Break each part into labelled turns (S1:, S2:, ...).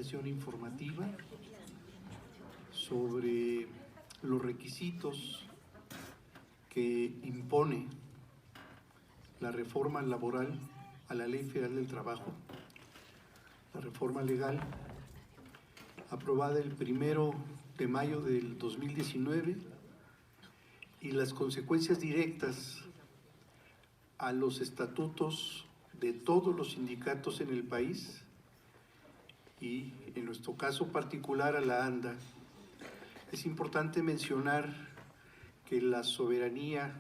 S1: sesión informativa sobre los requisitos que impone la reforma laboral a la Ley Federal del Trabajo, la reforma legal aprobada el 1 de mayo del 2019 y las consecuencias directas a los estatutos de todos los sindicatos en el país y en nuestro caso particular a la ANDA. Es importante mencionar que la soberanía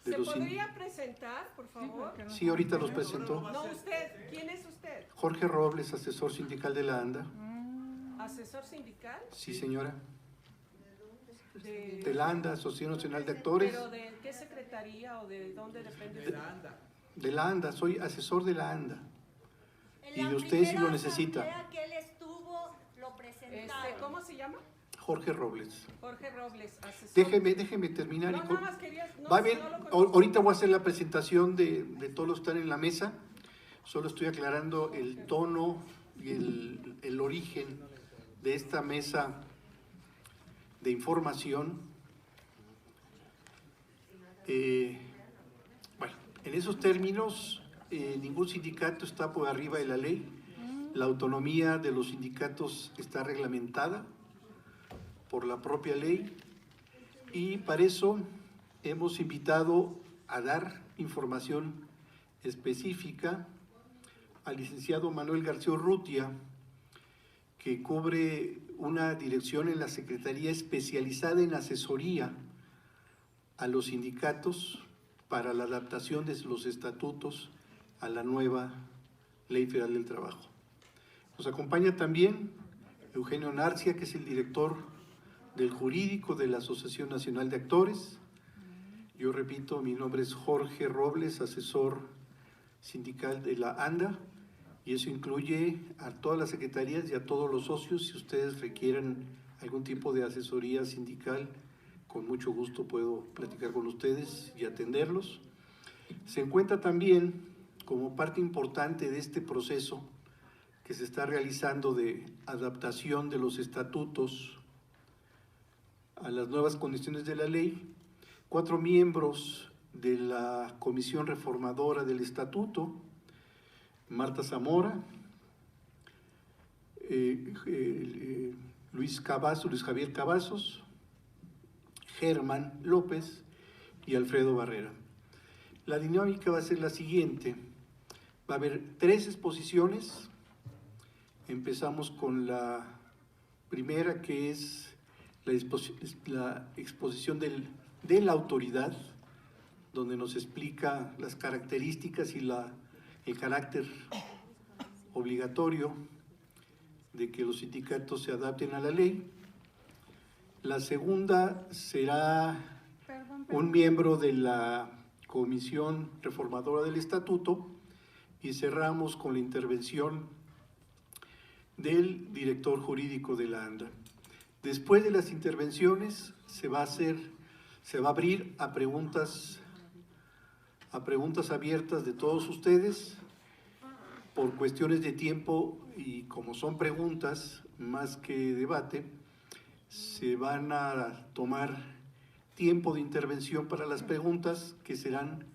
S1: de los...
S2: ¿Se podría presentar, por favor?
S1: Sí, ahorita los presento.
S2: No, usted. ¿Quién es usted?
S1: Jorge Robles, asesor sindical de la ANDA.
S2: ¿Asesor sindical?
S1: Sí, señora. De la ANDA, Asociación Nacional de Actores.
S2: ¿Pero de qué secretaría o de dónde depende? De la ANDA.
S1: De la ANDA, soy asesor de la ANDA. Y de usted si lo necesita.
S3: Que él estuvo, lo presentaron.
S2: ¿Cómo se llama?
S1: Jorge Robles.
S2: Jorge Robles, asesor.
S1: Déjeme terminar.
S2: No, nada más quería... No,
S1: va bien,
S2: no lo conozco.
S1: ahorita voy a hacer la presentación de todos los que están en la mesa. Solo estoy aclarando el tono y el origen de esta mesa de información. Bueno, en esos términos, ningún sindicato está por arriba de la ley. La autonomía de los sindicatos está reglamentada por la propia ley y para eso hemos invitado a dar información específica al licenciado Manuel García Urrutia, que cubre una dirección en la Secretaría especializada en asesoría a los sindicatos para la adaptación de los estatutos a la nueva Ley Federal del Trabajo. Nos acompaña también Eugenio Narcia, que es el director del jurídico de la Asociación Nacional de Actores. Yo repito, mi nombre es Jorge Robles, asesor sindical de la ANDA, y eso incluye a todas las secretarías y a todos los socios. Si ustedes requieran algún tipo de asesoría sindical, con mucho gusto puedo platicar con ustedes y atenderlos. Se encuentra también como parte importante de este proceso que se está realizando de adaptación de los estatutos a las nuevas condiciones de la ley, 4 miembros de la Comisión Reformadora del Estatuto: Marta Zamora, Luis Javier Cavazos, Germán López y Alfredo Barrera. La dinámica va a ser la siguiente: va a haber 3 exposiciones. Empezamos con la primera, que es la exposición de la autoridad, donde nos explica las características y el carácter obligatorio de que los sindicatos se adapten a la ley. La segunda será un miembro de la Comisión Reformadora del Estatuto, y cerramos con la intervención del director jurídico de la ANDA. Después de las intervenciones se va a abrir a preguntas abiertas de todos ustedes. Por cuestiones de tiempo y como son preguntas más que debate, se van a tomar tiempo de intervención para las preguntas, que serán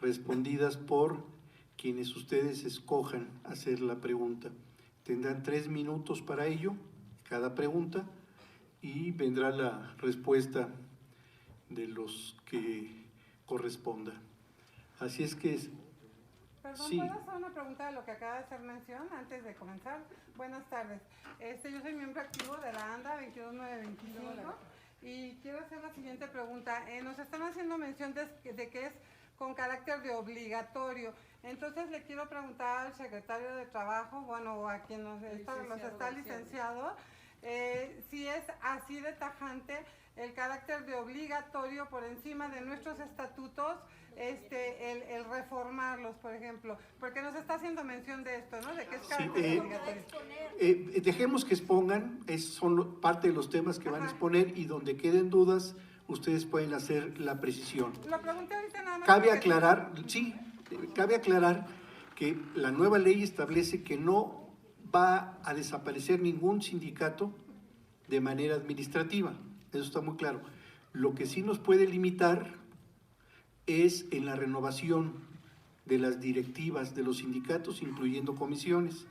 S1: respondidas por quienes ustedes escojan hacer la pregunta. Tendrán 3 minutos para ello, cada pregunta, y vendrá la respuesta de los que corresponda. Así es que...
S4: Perdón,
S1: sí.
S4: ¿puedo hacer una pregunta de lo que acaba de hacer mención antes de comenzar? Buenas tardes. Yo soy miembro activo de la ANDA 22925 y quiero hacer la siguiente pregunta. Nos están haciendo mención de que es con carácter de obligatorio. Entonces le quiero preguntar al secretario de Trabajo, bueno, o a quien los está licenciado, si es así de tajante el carácter de obligatorio por encima de nuestros estatutos, el reformarlos, por ejemplo, porque nos está haciendo mención de esto, ¿no? De que es carácter obligatorio.
S1: Dejemos que expongan, son parte de los temas que van a exponer, y donde queden dudas, ustedes pueden hacer la precisión.
S4: Lo pregunté ahorita nada más.
S1: Cabe aclarar que la nueva ley establece que no va a desaparecer ningún sindicato de manera administrativa, eso está muy claro. Lo que sí nos puede limitar es en la renovación de las directivas de los sindicatos, incluyendo comisiones.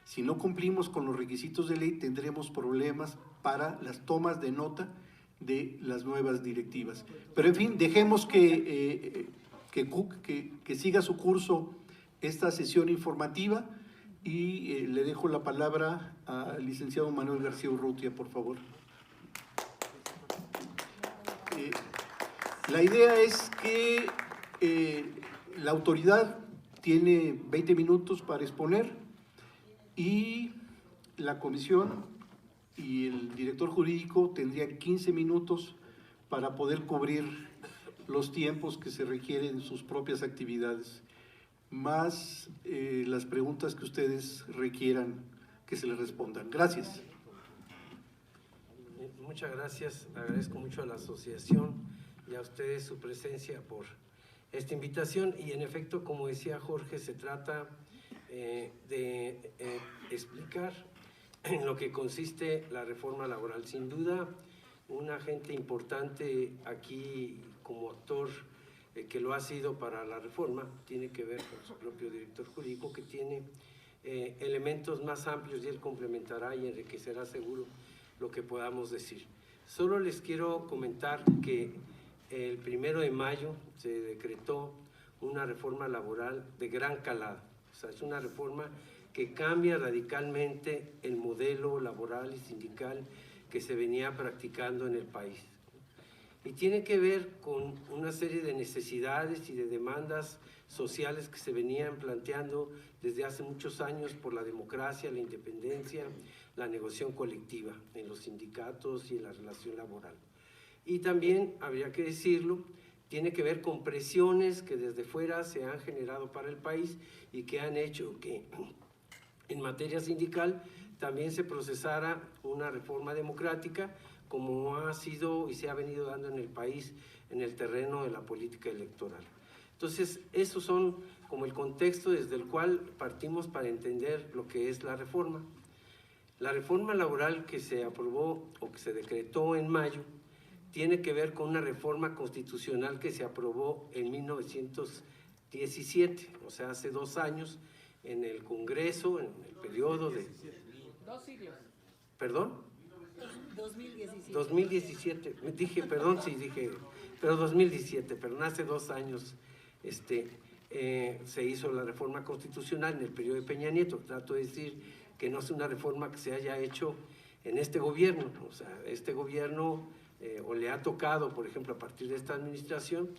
S1: Si no cumplimos con los requisitos de ley, tendremos problemas para las tomas de nota de las nuevas directivas. Pero en fin, dejemos que siga su curso esta sesión informativa y le dejo la palabra al licenciado Manuel García Urrutia, por favor. La idea es que la autoridad tiene 20 minutos para exponer y la comisión y el director jurídico tendrían 15 minutos para poder cubrir los tiempos que se requieren en sus propias actividades, más las preguntas que ustedes requieran que se les respondan. Gracias.
S5: Muchas gracias, agradezco mucho a la asociación y a ustedes su presencia por esta invitación y en efecto, como decía Jorge, se trata de explicar en lo que consiste la reforma laboral. Sin duda, un agente importante aquí como actor que lo ha sido para la reforma tiene que ver con su propio director jurídico, que tiene elementos más amplios y él complementará y enriquecerá seguro lo que podamos decir. Solo les quiero comentar que el 1 de mayo se decretó una reforma laboral de gran calado. O sea, es una reforma que cambia radicalmente el modelo laboral y sindical que se venía practicando en el país. Y tiene que ver con una serie de necesidades y de demandas sociales que se venían planteando desde hace muchos años por la democracia, la independencia, la negociación colectiva en los sindicatos y en la relación laboral. Y también, habría que decirlo, tiene que ver con presiones que desde fuera se han generado para el país y que han hecho que en materia sindical también se procesara una reforma democrática como ha sido y se ha venido dando en el país en el terreno de la política electoral. Entonces, esos son como el contexto desde el cual partimos para entender lo que es la reforma. La reforma laboral que se aprobó o que se decretó en mayo tiene que ver con una reforma constitucional que se aprobó en 1917, o sea, hace 2 años, en el Congreso, en el periodo de…
S2: 2 siglos.
S5: ¿Perdón?
S3: 2017.
S5: 2017, dije, perdón, sí, dije, pero 2017, pero hace 2 años se hizo la reforma constitucional en el periodo de Peña Nieto. Trato de decir que no es una reforma que se haya hecho en este gobierno, o sea, este gobierno o le ha tocado, por ejemplo, a partir de esta administración,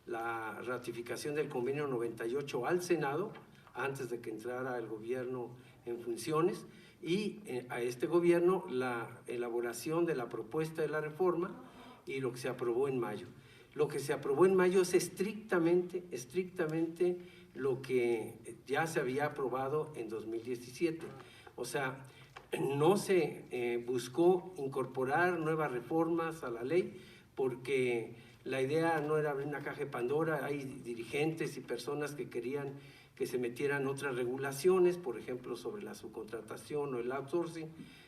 S5: la ratificación del convenio 98 al Senado, antes de que entrara el gobierno en funciones, y a este gobierno la elaboración de la propuesta de la reforma y lo que se aprobó en mayo. Lo que se aprobó en mayo es estrictamente lo que ya se había aprobado en 2017. O sea, no se buscó incorporar nuevas reformas a la ley porque la idea no era abrir una caja de Pandora. Hay dirigentes y personas que querían que se metieran otras regulaciones, por ejemplo, sobre la subcontratación o el outsourcing.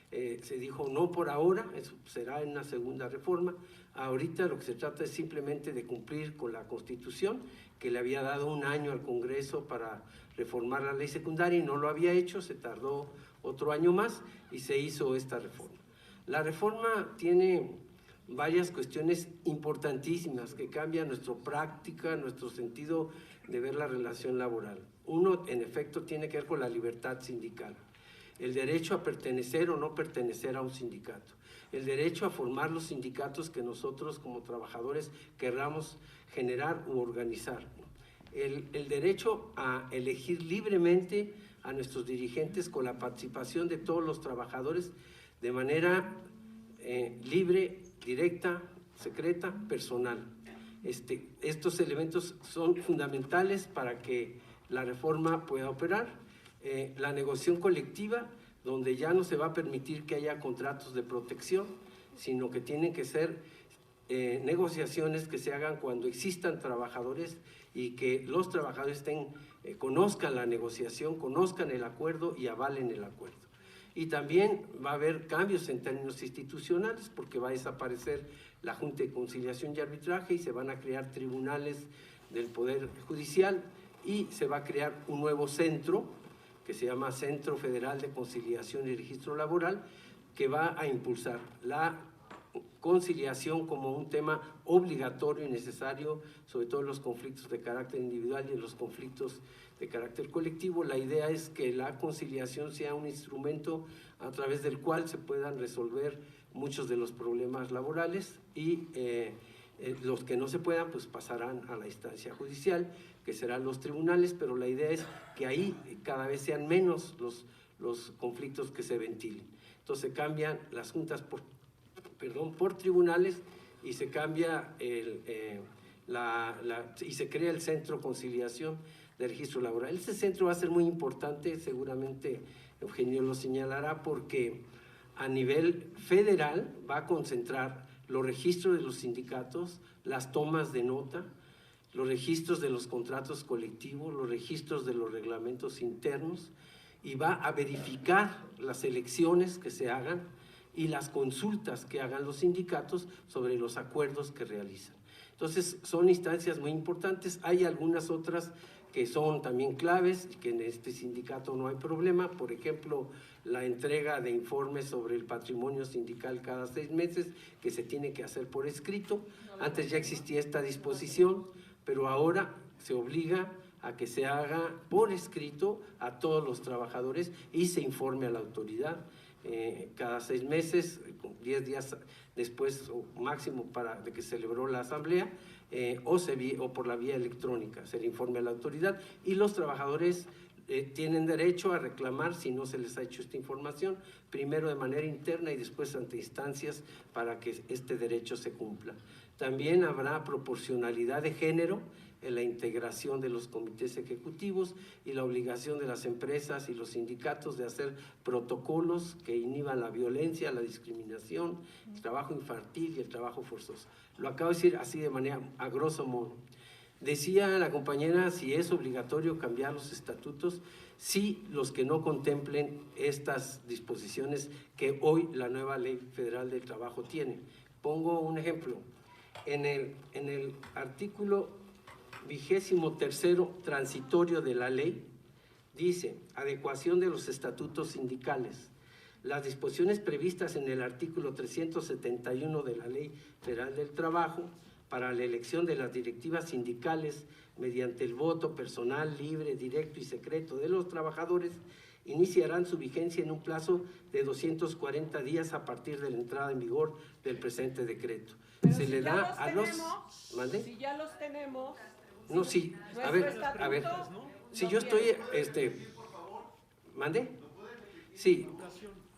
S5: Se dijo no por ahora, eso será en una segunda reforma. Ahorita lo que se trata es simplemente de cumplir con la Constitución, que le había dado 1 año al Congreso para reformar la ley secundaria y no lo había hecho, se tardó otro año más y se hizo esta reforma. La reforma tiene varias cuestiones importantísimas que cambian nuestra práctica, nuestro sentido de ver la relación laboral. Uno, en efecto, tiene que ver con la libertad sindical, el derecho a pertenecer o no pertenecer a un sindicato, el derecho a formar los sindicatos que nosotros como trabajadores querramos generar u organizar, el derecho a elegir libremente a nuestros dirigentes con la participación de todos los trabajadores de manera libre, directa, secreta, personal. Estos elementos son fundamentales para que la reforma pueda operar. La negociación colectiva, donde ya no se va a permitir que haya contratos de protección, sino que tienen que ser negociaciones que se hagan cuando existan trabajadores y que los trabajadores conozcan la negociación, conozcan el acuerdo y avalen el acuerdo. y también va a haber cambios en términos institucionales porque va a desaparecer la Junta de Conciliación y Arbitraje y se van a crear tribunales del Poder Judicial y se va a crear un nuevo centro que se llama Centro Federal de Conciliación y Registro Laboral, que va a impulsar la conciliación como un tema obligatorio y necesario, sobre todo en los conflictos de carácter individual y en los conflictos de carácter colectivo. La idea es que la conciliación sea un instrumento a través del cual se puedan resolver muchos de los problemas laborales y los que no se puedan pues pasarán a la instancia judicial, que serán los tribunales, pero la idea es que ahí cada vez sean menos los conflictos que se ventilen. Entonces cambian las juntas por tribunales y se cambia y se crea el Centro de Conciliación de Registro Laboral. Este centro va a ser muy importante, seguramente Eugenio lo señalará, porque a nivel federal va a concentrar los registros de los sindicatos, las tomas de nota, los registros de los contratos colectivos, los registros de los reglamentos internos, y va a verificar las elecciones que se hagan y las consultas que hagan los sindicatos sobre los acuerdos que realizan. Entonces, son instancias muy importantes. Hay algunas otras que son también claves, que en este sindicato no hay problema. Por ejemplo, la entrega de informes sobre el patrimonio sindical cada 6 meses, que se tiene que hacer por escrito. Antes ya existía esta disposición, pero ahora se obliga a que se haga por escrito a todos los trabajadores y se informe a la autoridad cada 6 meses, 10 días después o máximo de que se celebró la asamblea, o por la vía electrónica, se le informe a la autoridad, y los trabajadores tienen derecho a reclamar si no se les ha hecho esta información, primero de manera interna y después ante instancias para que este derecho se cumpla. También habrá proporcionalidad de género en la integración de los comités ejecutivos y la obligación de las empresas y los sindicatos de hacer protocolos que inhiban la violencia, la discriminación, el trabajo infantil y el trabajo forzoso. Lo acabo de decir así de manera a grosso modo. Decía la compañera si es obligatorio cambiar los estatutos, sí, los que no contemplen estas disposiciones que hoy la nueva Ley Federal del Trabajo tiene. Pongo un ejemplo. En el artículo 23º transitorio de la ley, dice: adecuación de los estatutos sindicales. Las disposiciones previstas en el artículo 371 de la Ley Federal del Trabajo para la elección de las directivas sindicales mediante el voto personal, libre, directo y secreto de los trabajadores iniciarán su vigencia en un plazo de 240 días a partir de la entrada en vigor del presente decreto.
S2: Pero
S5: Se
S2: si
S5: le
S2: ya
S5: da
S2: los
S5: a
S2: tenemos,
S5: ¿Mande?
S2: Si ya los tenemos.
S5: No, sí, a ver, si yo estoy, ¿mande? Sí,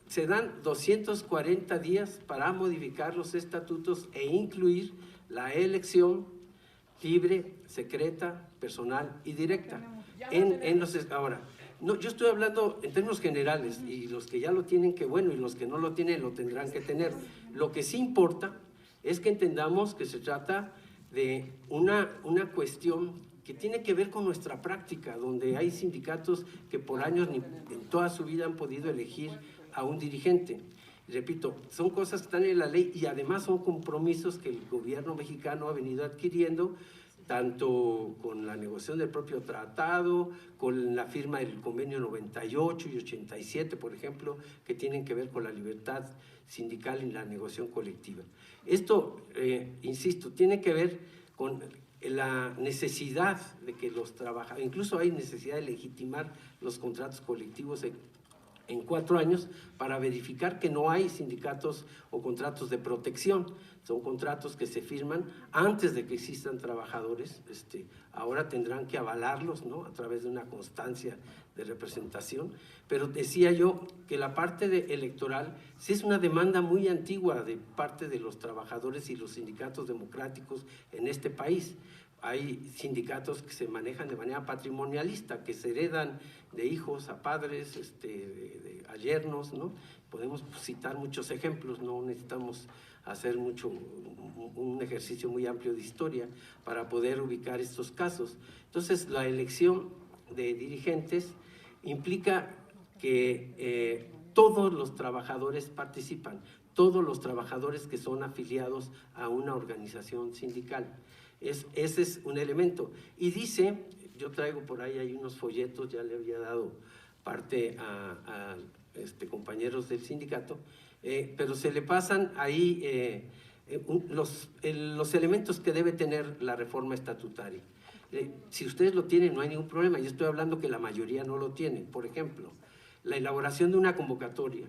S5: se dan 240 días para modificar los estatutos e incluir la elección libre, secreta, personal y directa. Ahora, no, yo estoy hablando en términos generales, y los que ya lo tienen, que bueno, y los que no lo tienen, lo tendrán que tener. Lo que sí importa es que entendamos que se trata de una cuestión que tiene que ver con nuestra práctica, donde hay sindicatos que por años ni en toda su vida han podido elegir a un dirigente. Y repito, son cosas que están en la ley y además son compromisos que el gobierno mexicano ha venido adquiriendo, tanto con la negociación del propio tratado, con la firma del convenio 98 y 87, por ejemplo, que tienen que ver con la libertad sindical y la negociación colectiva. Esto, insisto, tiene que ver con la necesidad de que los trabajadores, incluso hay necesidad de legitimar los contratos colectivos en 4 años para verificar que no hay sindicatos o contratos de protección. Son contratos que se firman antes de que existan trabajadores. Ahora tendrán que avalarlos, ¿no?, a través de una constancia de representación. Pero decía yo que la parte electoral sí es una demanda muy antigua de parte de los trabajadores y los sindicatos democráticos en este país. Hay sindicatos que se manejan de manera patrimonialista, que se heredan de hijos a padres, a yernos, ¿no? Podemos citar muchos ejemplos, no necesitamos hacer un ejercicio muy amplio de historia para poder ubicar estos casos. Entonces, la elección de dirigentes implica que todos los trabajadores participan, todos los trabajadores que son afiliados a una organización sindical. Ese es un elemento. Y dice, yo traigo por ahí hay unos folletos, ya le había dado parte a compañeros del sindicato, pero se le pasan ahí los elementos que debe tener la reforma estatutaria. Si ustedes lo tienen, no hay ningún problema. Yo estoy hablando que la mayoría no lo tienen. Por ejemplo, la elaboración de una convocatoria,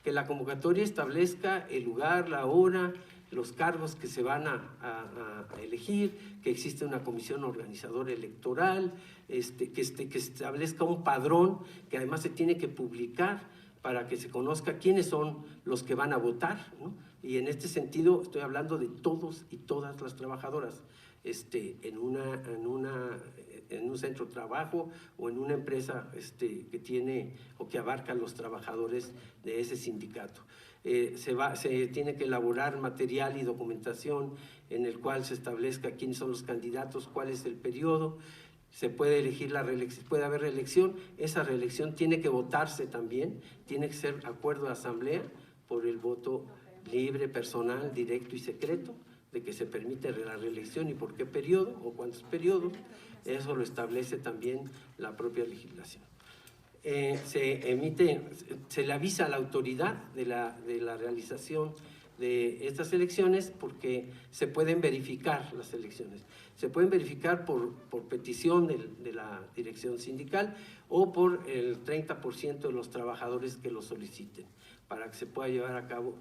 S5: que la convocatoria establezca el lugar, la hora, los cargos que se van a elegir, que existe una comisión organizadora electoral, que establezca un padrón que además se tiene que publicar para que se conozca quiénes son los que van a votar, ¿no? Y en este sentido estoy hablando de todos y todas las trabajadoras en un centro de trabajo o en una empresa que tiene o que abarca a los trabajadores de ese sindicato. Se tiene que elaborar material y documentación en el cual se establezca quiénes son los candidatos, cuál es el periodo. Se puede elegir puede haber reelección. Esa reelección tiene que votarse también, tiene que ser acuerdo de asamblea por el voto libre, personal, directo y secreto, de que se permite la reelección y por qué periodo o cuántos periodos. Eso lo establece también la propia legislación. Se le avisa a la autoridad de la realización de estas elecciones porque se pueden verificar las elecciones. Se pueden verificar por petición de la dirección sindical o por el 30% de los trabajadores que lo soliciten para que se pueda llevar a cabo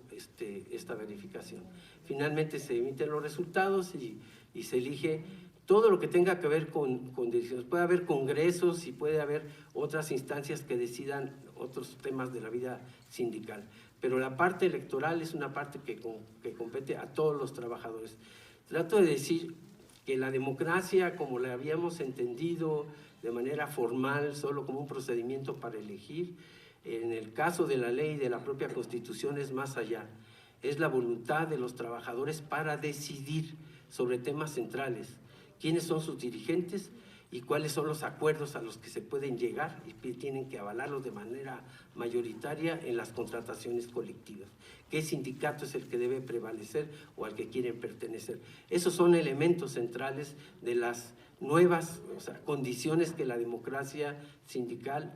S5: esta verificación. Finalmente se emiten los resultados y se elige todo lo que tenga que ver con decisiones. Puede haber congresos y puede haber otras instancias que decidan otros temas de la vida sindical, pero la parte electoral es una parte que compete a todos los trabajadores. Trato de decir que la democracia, como la habíamos entendido de manera formal, solo como un procedimiento para elegir, en el caso de la ley y de la propia Constitución es más allá. Es la voluntad de los trabajadores para decidir sobre temas centrales, quiénes son sus dirigentes y cuáles son los acuerdos a los que se pueden llegar y tienen que avalarlos de manera mayoritaria en las contrataciones colectivas. ¿Qué sindicato es el que debe prevalecer o al que quieren pertenecer? Esos son elementos centrales de las nuevas condiciones que la democracia sindical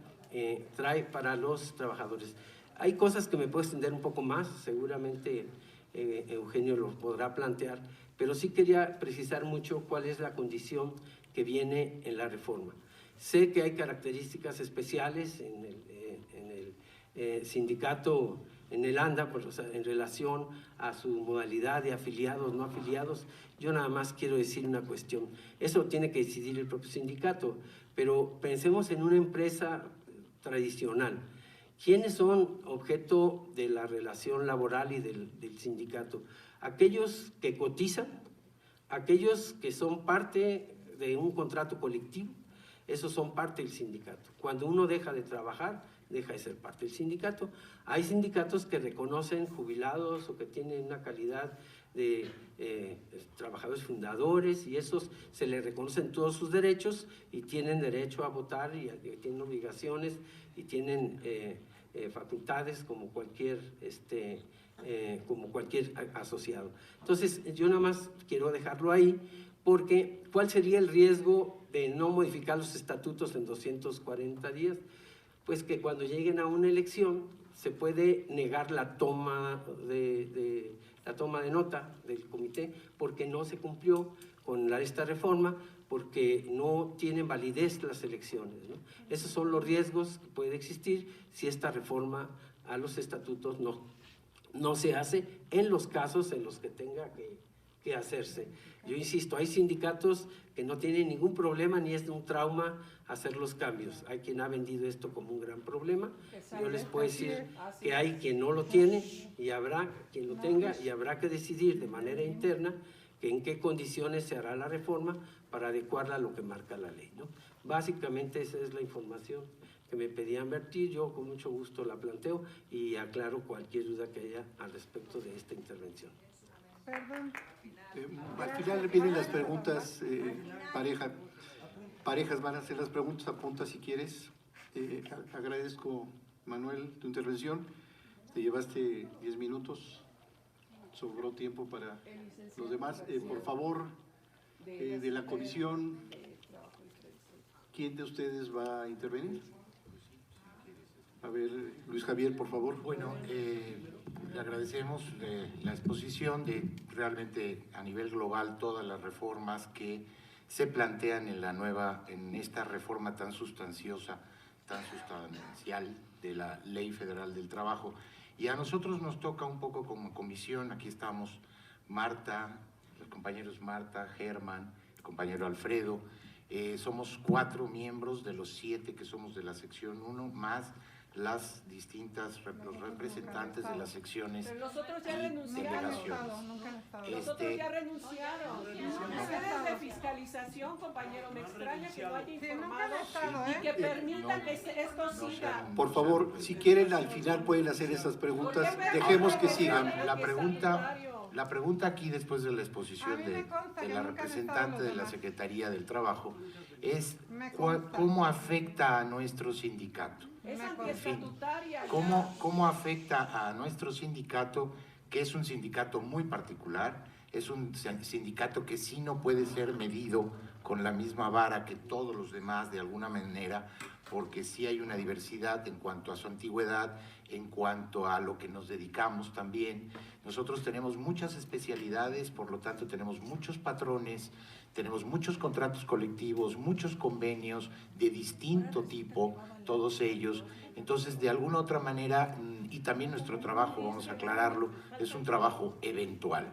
S5: trae para los trabajadores. Hay cosas que me puedo extender un poco más, seguramente Eugenio lo podrá plantear, pero sí quería precisar mucho cuál es la condición que viene en la reforma. Sé que hay características especiales en el sindicato, en el ANDA, pues, en relación a su modalidad de afiliados, no afiliados. Yo nada más quiero decir una cuestión. Eso tiene que decidir el propio sindicato, pero pensemos en una empresa tradicional. ¿Quiénes son objeto de la relación laboral y del sindicato? Aquellos que cotizan, aquellos que son parte de un contrato colectivo, esos son parte del sindicato. Cuando uno deja de trabajar, deja de ser parte del sindicato. Hay sindicatos que reconocen jubilados o que tienen una calidad de trabajadores fundadores y esos se les reconocen todos sus derechos y tienen derecho a votar y tienen obligaciones y tienen facultades como cualquier asociado. Entonces, yo nada más quiero dejarlo ahí porque ¿cuál sería el riesgo de no modificar los estatutos en 240 días? Pues que cuando lleguen a una elección se puede negar la toma de nota del comité porque no se cumplió con esta reforma, porque no tienen validez las elecciones, ¿no? Esos son los riesgos que pueden existir si esta reforma a los estatutos no se hace en los casos en los que tenga que hacerse. Yo insisto, hay sindicatos que no tienen ningún problema ni es un trauma hacer los cambios. Hay quien ha vendido esto como un gran problema. Yo les puedo decir que hay quien no lo tiene y habrá quien lo tenga y habrá que decidir de manera interna que en qué condiciones se hará la reforma para adecuarla a lo que marca la ley, ¿no? Básicamente esa es la información que me pedían vertir. Yo con mucho gusto la planteo y aclaro cualquier duda que haya al respecto de esta intervención.
S4: Perdón.
S1: Al final vienen las preguntas, parejas van a hacer las preguntas, apunta si quieres. Agradezco Manuel, tu intervención. Te llevaste 10 minutos, sobró tiempo para los demás. Por favor, de la comisión, ¿quién de ustedes va a intervenir? A ver, Luis Javier, por favor.
S6: Bueno, le agradecemos la exposición de realmente a nivel global todas las reformas que se plantean en esta reforma tan sustanciosa, tan sustancial de la Ley Federal del Trabajo. Y a nosotros nos toca un poco como comisión, aquí estamos Marta, los compañeros Marta, Germán, el compañero Alfredo, somos 4 miembros de los 7 que somos de la sección 1, más los representantes de las secciones.
S2: Pero nosotros ya
S6: y
S2: renunciaron.
S6: delegaciones.
S2: Nosotros ya renunciaron. Ustedes de fiscalización, compañero, me extraña que no haya informado y que permitan que esto siga.
S1: Por favor, si quieren, al final pueden hacer esas preguntas. Dejemos que sigan.
S6: La pregunta aquí, después de la exposición de la representante de la Secretaría del Trabajo, es ¿cómo afecta a nuestro sindicato?
S2: Es
S6: En fin,
S2: antiestatutaria.
S6: ¿cómo afecta a nuestro sindicato, que es un sindicato muy particular, es un sindicato que sí no puede ser medido con la misma vara que todos los demás de alguna manera, porque sí hay una diversidad en cuanto a su antigüedad, en cuanto a lo que nos dedicamos también. Nosotros tenemos muchas especialidades, por lo tanto tenemos muchos patrones, tenemos muchos contratos colectivos, muchos convenios de distinto tipo, todos ellos. Entonces, de alguna otra manera, y también nuestro trabajo, vamos a aclararlo, es un trabajo eventual.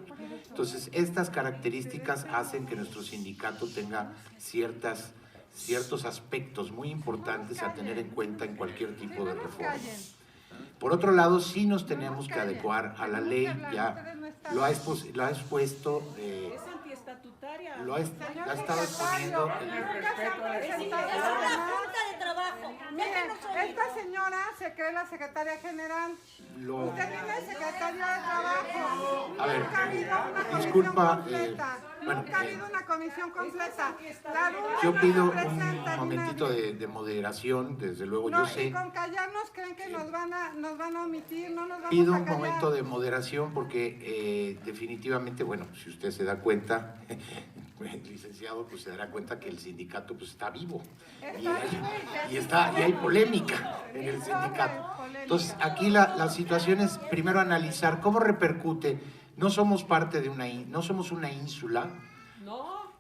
S6: Entonces, estas características hacen que nuestro sindicato tenga ciertos aspectos muy importantes a tener en cuenta en cualquier tipo de reforma. Por otro lado, sí nos tenemos que adecuar a la ley, ya lo ha expuesto,
S2: Es antiestatutaria.
S6: lo ha estado exponiendo
S3: Es una junta de trabajo.
S4: Esta señora se cree la secretaria general. Usted tiene el secretario de trabajo.
S6: A ver,
S4: Nunca ha habido una comisión
S6: disculpa,
S4: completa.
S6: bueno,
S4: Nunca ha habido una comisión completa.
S6: yo pido un
S4: representa
S6: momentito de moderación, desde luego
S4: No,
S6: yo sé.
S4: y con callarnos creen que nos van a omitir, no nos vamos
S6: Pido
S4: a
S6: un
S4: callar.
S6: momento de moderación porque definitivamente, bueno, si usted se da cuenta, licenciado, pues se dará cuenta que el sindicato pues está vivo y hay polémica en el sindicato. Entonces, aquí la situación es primero analizar cómo repercute. No somos parte de no somos una ínsula,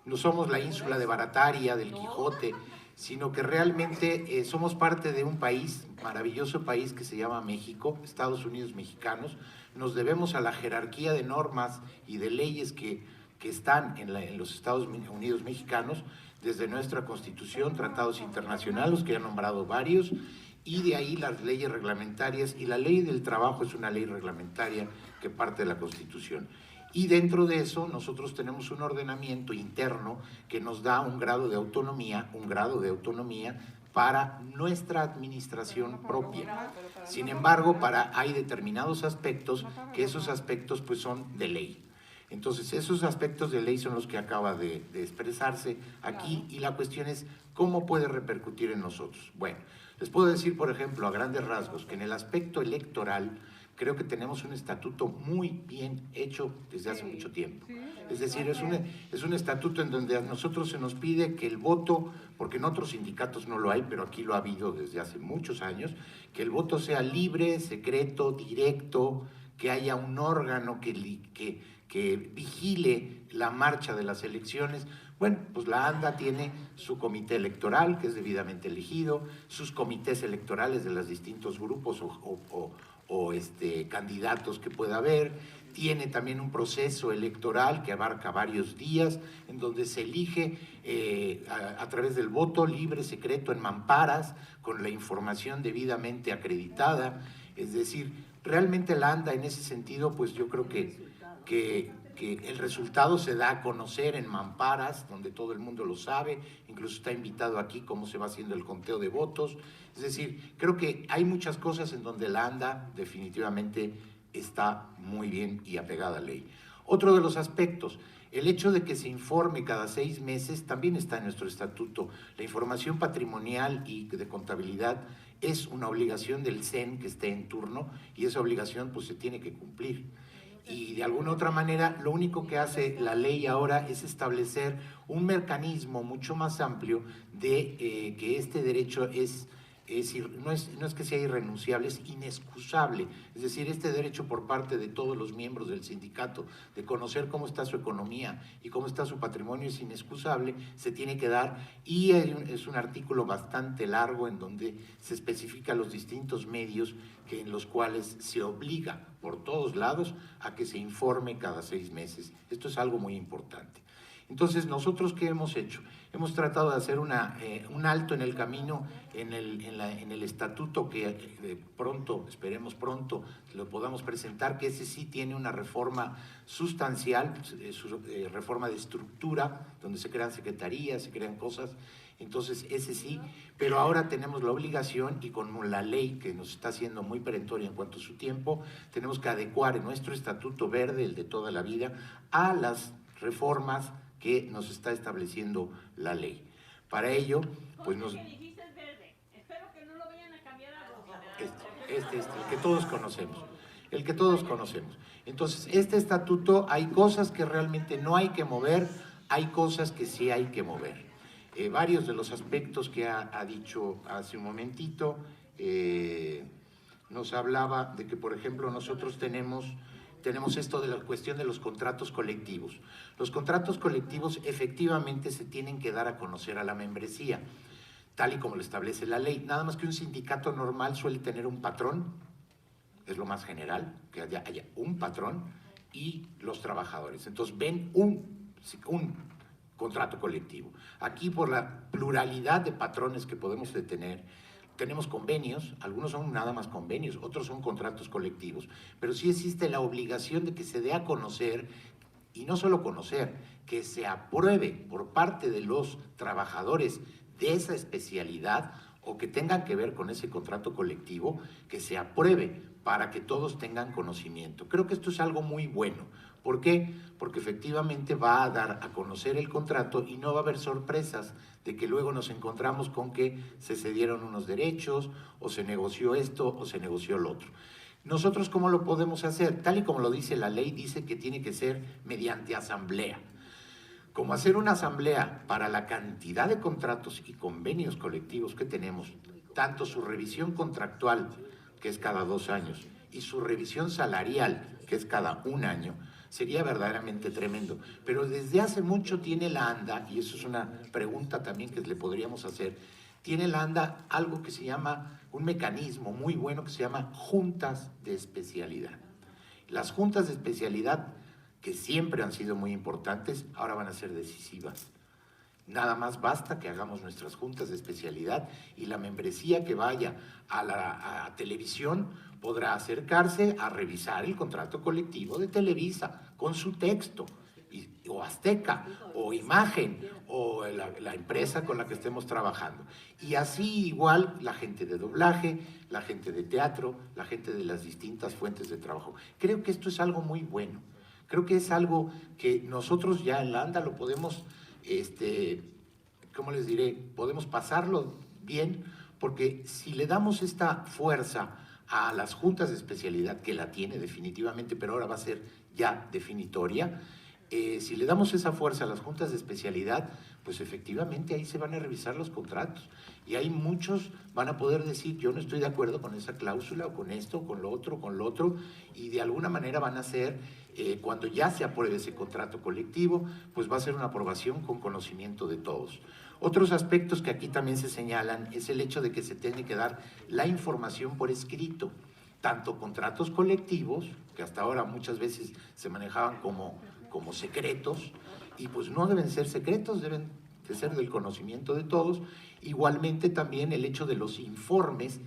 S6: no somos la ínsula de Barataria, del Quijote, sino que realmente somos parte de un país, maravilloso país que se llama México, Estados Unidos mexicanos. Nos debemos a la jerarquía de normas y de leyes que están en los Estados Unidos mexicanos, desde nuestra Constitución, tratados internacionales, que han nombrado varios, y de ahí las leyes reglamentarias, y la ley del trabajo es una ley reglamentaria que parte de la Constitución. Y dentro de eso nosotros tenemos un ordenamiento interno que nos da un grado de autonomía para nuestra administración propia. Sin embargo, hay determinados aspectos que esos aspectos pues son de ley. Entonces, esos aspectos de ley son los que acaba de expresarse aquí, y la cuestión es cómo puede repercutir en nosotros. Bueno, les puedo decir, por ejemplo, a grandes rasgos, que en el aspecto electoral creo que tenemos un estatuto muy bien hecho desde hace mucho tiempo. Es decir, es un estatuto en donde a nosotros se nos pide que el voto, porque en otros sindicatos no lo hay, pero aquí lo ha habido desde hace muchos años, que el voto sea libre, secreto, directo, que haya un órgano que vigile la marcha de las elecciones. Bueno, pues la ANDA tiene su comité electoral, que es debidamente elegido, sus comités electorales de los distintos grupos o candidatos que pueda haber. Tiene también un proceso electoral que abarca varios días, en donde se elige a través del voto libre, secreto, en mamparas, con la información debidamente acreditada. Es decir, realmente la ANDA en ese sentido, pues yo creo que el resultado se da a conocer en mamparas, donde todo el mundo lo sabe, incluso está invitado aquí cómo se va haciendo el conteo de votos. Es decir, creo que hay muchas cosas en donde la ANDA definitivamente está muy bien y apegada a la ley. Otro de los aspectos, el hecho de que se informe cada 6 meses también está en nuestro estatuto. La información patrimonial y de contabilidad es una obligación del CEN que esté en turno y esa obligación pues se tiene que cumplir. Y de alguna otra manera, lo único que hace la ley ahora es establecer un mecanismo mucho más amplio de que este derecho no es que sea irrenunciable, es inexcusable. Es decir, este derecho por parte de todos los miembros del sindicato de conocer cómo está su economía y cómo está su patrimonio es inexcusable, se tiene que dar, y es un artículo bastante largo en donde se especifican los distintos medios en los cuales se obliga por todos lados a que se informe cada 6 meses. Esto es algo muy importante. Entonces, ¿nosotros qué hemos hecho? Hemos tratado de hacer un alto en el camino en el estatuto que pronto, esperemos pronto, lo podamos presentar, que ese sí tiene una reforma sustancial, reforma de estructura, donde se crean secretarías, se crean cosas. Entonces, ese sí, pero ahora tenemos la obligación, y con la ley que nos está haciendo muy perentoria en cuanto a su tiempo, tenemos que adecuar nuestro estatuto verde, el de toda la vida, a las reformas que nos está estableciendo la ley. Para ello, pues nos...
S2: que dijiste es verde. Espero que no lo vayan a cambiar a rosa.
S6: el que todos conocemos. El que todos conocemos. Entonces, este estatuto, hay cosas que realmente no hay que mover, hay cosas que sí hay que mover. Varios de los aspectos que ha dicho hace un momentito, nos hablaba de que, por ejemplo, nosotros tenemos esto de la cuestión de los contratos colectivos. Los contratos colectivos efectivamente se tienen que dar a conocer a la membresía, tal y como lo establece la ley. Nada más que un sindicato normal suele tener un patrón, es lo más general, que haya un patrón y los trabajadores. Entonces ven un contrato colectivo. Aquí, por la pluralidad de patrones que podemos tener, tenemos convenios, algunos son nada más convenios, otros son contratos colectivos, pero sí existe la obligación de que se dé a conocer, y no solo conocer, que se apruebe por parte de los trabajadores de esa especialidad o que tengan que ver con ese contrato colectivo, que se apruebe para que todos tengan conocimiento. Creo que esto es algo muy bueno. ¿Por qué? Porque efectivamente va a dar a conocer el contrato y no va a haber sorpresas de que luego nos encontramos con que se cedieron unos derechos o se negoció esto o se negoció lo otro. Nosotros, ¿cómo lo podemos hacer? Tal y como lo dice la ley, dice que tiene que ser mediante asamblea. Como hacer una asamblea para la cantidad de contratos y convenios colectivos que tenemos, tanto su revisión contractual, que es cada 2 años, y su revisión salarial, que es cada 1 año, sería verdaderamente tremendo. Pero desde hace mucho tiene la ANDA, y eso es una pregunta también que le podríamos hacer, tiene la ANDA algo que se llama, un mecanismo muy bueno que se llama juntas de especialidad. Las juntas de especialidad, que siempre han sido muy importantes, ahora van a ser decisivas. Nada más basta que hagamos nuestras juntas de especialidad y la membresía que vaya a la televisión podrá acercarse a revisar el contrato colectivo de Televisa con su texto, o Azteca, o Imagen, o la empresa con la que estemos trabajando. Y así igual la gente de doblaje, la gente de teatro, la gente de las distintas fuentes de trabajo. Creo que esto es algo muy bueno. Creo que es algo que nosotros ya en la ANDA lo podemos, ¿cómo les diré? Podemos pasarlo bien, porque si le damos esta fuerza a las juntas de especialidad, que la tiene definitivamente, pero ahora va a ser ya definitoria, si le damos esa fuerza a las juntas de especialidad, pues efectivamente ahí se van a revisar los contratos. Y ahí muchos van a poder decir, yo no estoy de acuerdo con esa cláusula, o con esto, con lo otro, y de alguna manera van a ser, cuando ya se apruebe ese contrato colectivo, pues va a ser una aprobación con conocimiento de todos. Otros aspectos que aquí también se señalan es el hecho de que se tiene que dar la información por escrito, tanto contratos colectivos, que hasta ahora muchas veces se manejaban como secretos, y pues no deben ser secretos, deben de ser del conocimiento de todos. Igualmente también el hecho de los informes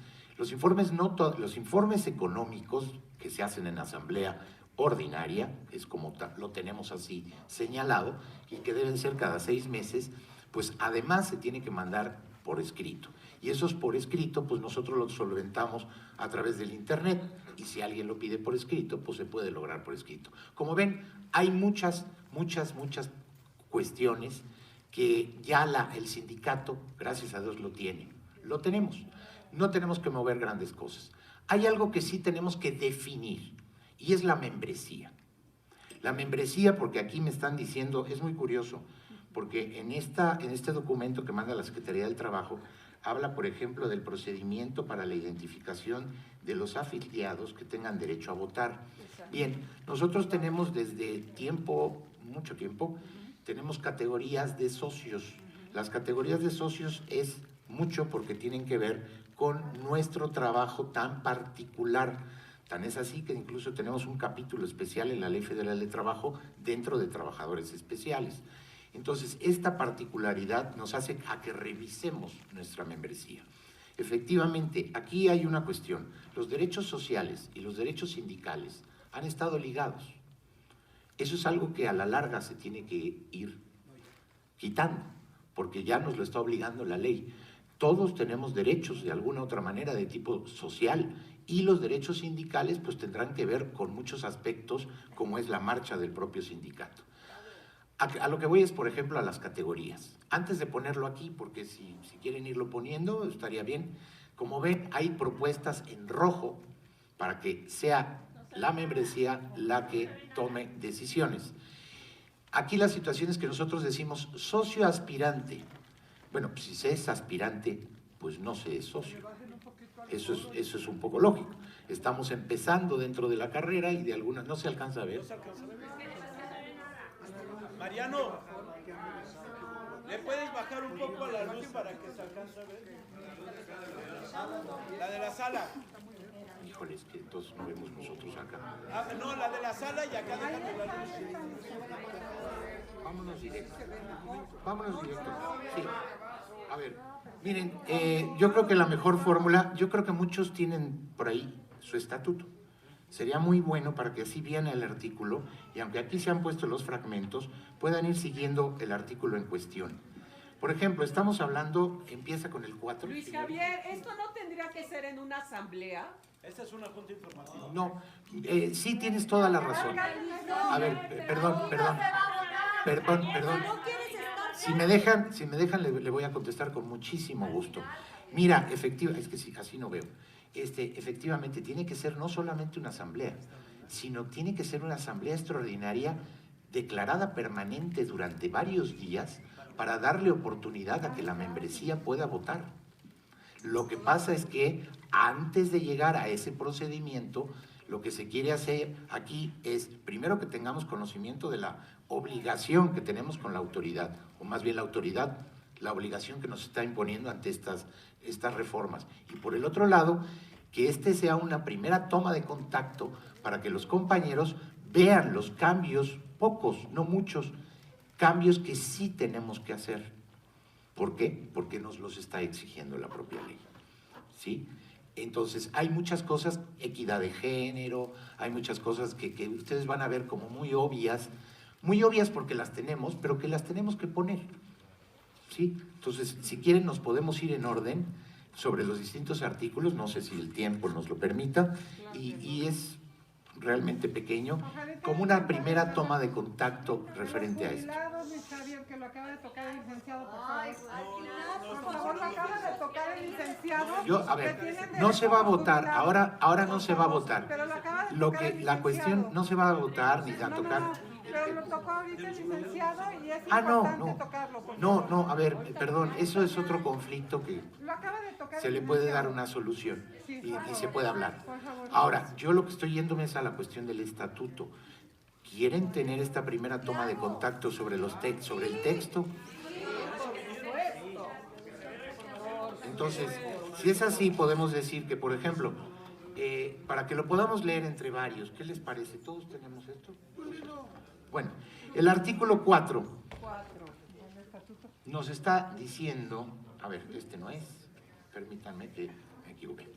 S6: económicos que se hacen en asamblea ordinaria, es como lo tenemos así señalado, y que deben ser cada 6 meses, pues además se tiene que mandar por escrito. Y esos por escrito, pues nosotros los solventamos a través del internet, y si alguien lo pide por escrito, pues se puede lograr por escrito. Como ven, hay muchas cuestiones que ya el sindicato, gracias a Dios, lo tenemos. no tenemos que mover grandes cosas. Hay algo que sí tenemos que definir, y es la membresía. La membresía, porque aquí me están diciendo, es muy curioso, porque en este documento que manda la Secretaría del Trabajo, habla, por ejemplo, del procedimiento para la identificación de los afiliados que tengan derecho a votar. Bien, nosotros tenemos desde mucho tiempo, tenemos categorías de socios. Las categorías de socios es mucho porque tienen que ver con nuestro trabajo tan particular. Tan es así que incluso tenemos un capítulo especial en la Ley Federal de Trabajo dentro de trabajadores especiales. Entonces, esta particularidad nos hace a que revisemos nuestra membresía. Efectivamente, aquí hay una cuestión. Los derechos sociales y los derechos sindicales han estado ligados. Eso es algo que a la larga se tiene que ir quitando, porque ya nos lo está obligando la ley. Todos tenemos derechos de alguna u otra manera de tipo social y los derechos sindicales pues tendrán que ver con muchos aspectos como es la marcha del propio sindicato. A lo que voy es, por ejemplo, a las categorías. Antes de ponerlo aquí, porque si quieren irlo poniendo, estaría bien. Como ven, hay propuestas en rojo para que sea la membresía la que tome decisiones. Aquí la situación es que nosotros decimos socio aspirante. Bueno, pues si se es aspirante, pues no se es socio. Eso es un poco lógico. Estamos empezando dentro de la carrera y de algunas no se alcanza a ver.
S7: Mariano, ¿le puedes bajar un poco a la luz para que se alcance a ver? La de la sala.
S6: Híjole, es que entonces no vemos nosotros acá.
S7: Ah, no, la de la sala y acá déjame la luz.
S6: Vámonos directo. Vámonos directo. Sí. A ver, miren, yo creo que la mejor fórmula, yo creo que muchos tienen por ahí su estatuto. Sería muy bueno para que así viene el artículo y aunque aquí se han puesto los fragmentos, puedan ir siguiendo el artículo en cuestión. Por ejemplo, estamos hablando, empieza con el 4.
S2: Luis Javier, ¿esto no tendría que ser en una asamblea?
S7: Esta es una junta informativa.
S6: No, sí tienes toda la razón. A ver, perdón. Si me dejan le voy a contestar con muchísimo gusto. Mira, efectivamente, es que sí, así no veo. Efectivamente, tiene que ser no solamente una asamblea, sino tiene que ser una asamblea extraordinaria declarada permanente durante varios días para darle oportunidad a que la membresía pueda votar. Lo que pasa es que antes de llegar a ese procedimiento, lo que se quiere hacer aquí es, primero, que tengamos conocimiento de la obligación que tenemos con la autoridad, o más bien la autoridad, la obligación que nos está imponiendo ante estas reformas. Y por el otro lado, que sea una primera toma de contacto para que los compañeros vean los cambios, pocos, no muchos, cambios que sí tenemos que hacer. ¿Por qué? Porque nos los está exigiendo la propia ley. ¿Sí? Entonces, hay muchas cosas, equidad de género, hay muchas cosas que ustedes van a ver como muy obvias porque las tenemos, pero que las tenemos que poner. ¿Sí? Entonces, si quieren, nos podemos ir en orden sobre los distintos artículos, no sé si el tiempo nos lo permita, y es realmente pequeño, como una primera toma de contacto referente a esto.
S4: Que lo acaba de tocar el licenciado, por favor, lo acaba de tocar el licenciado.
S6: A ver, no se va a votar, ahora no se va a votar. La cuestión no se va a votar ni a tocar.
S4: Pero lo tocó ahorita el licenciado y es importante tocarlo.
S6: No, a ver, perdón, eso es otro conflicto que se le puede dar una solución y se puede hablar. Ahora, yo lo que estoy yéndome es a la cuestión del estatuto. ¿Quieren tener esta primera toma de contacto sobre sobre el texto? Entonces, si es así, podemos decir que, por ejemplo, para que lo podamos leer entre varios, ¿qué les parece? ¿Todos tenemos esto? Bueno, el artículo 4 nos está diciendo, a ver, este no es, permítanme que me equivoqué.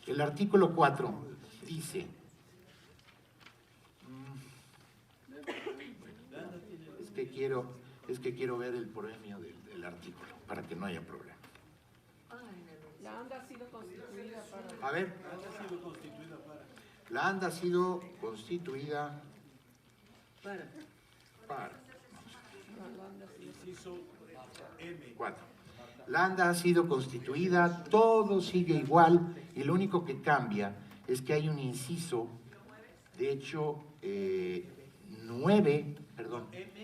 S6: El artículo 4 dice, es que quiero ver el premio del artículo, para que no haya problema.
S2: La ANDA ha sido constituida para...
S6: A ver, la ANDA ha sido constituida para.
S7: Inciso M.
S6: 4. La ANDA ha sido constituida, todo sigue igual y lo único que cambia es que hay un inciso, de hecho,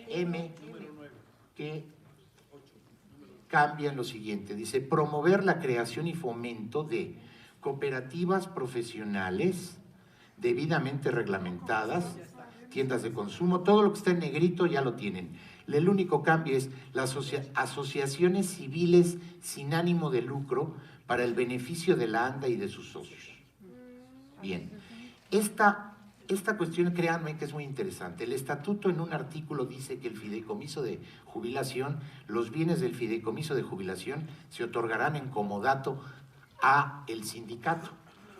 S6: M, que cambia en lo siguiente. Dice, promover la creación y fomento de cooperativas profesionales debidamente reglamentadas, tiendas de consumo, todo lo que está en negrito ya lo tienen. El único cambio es las asociaciones civiles sin ánimo de lucro para el beneficio de la ANDA y de sus socios. Bien, esta cuestión, créanme que es muy interesante. El estatuto en un artículo dice que el fideicomiso de jubilación, los bienes del fideicomiso de jubilación se otorgarán en comodato a el sindicato,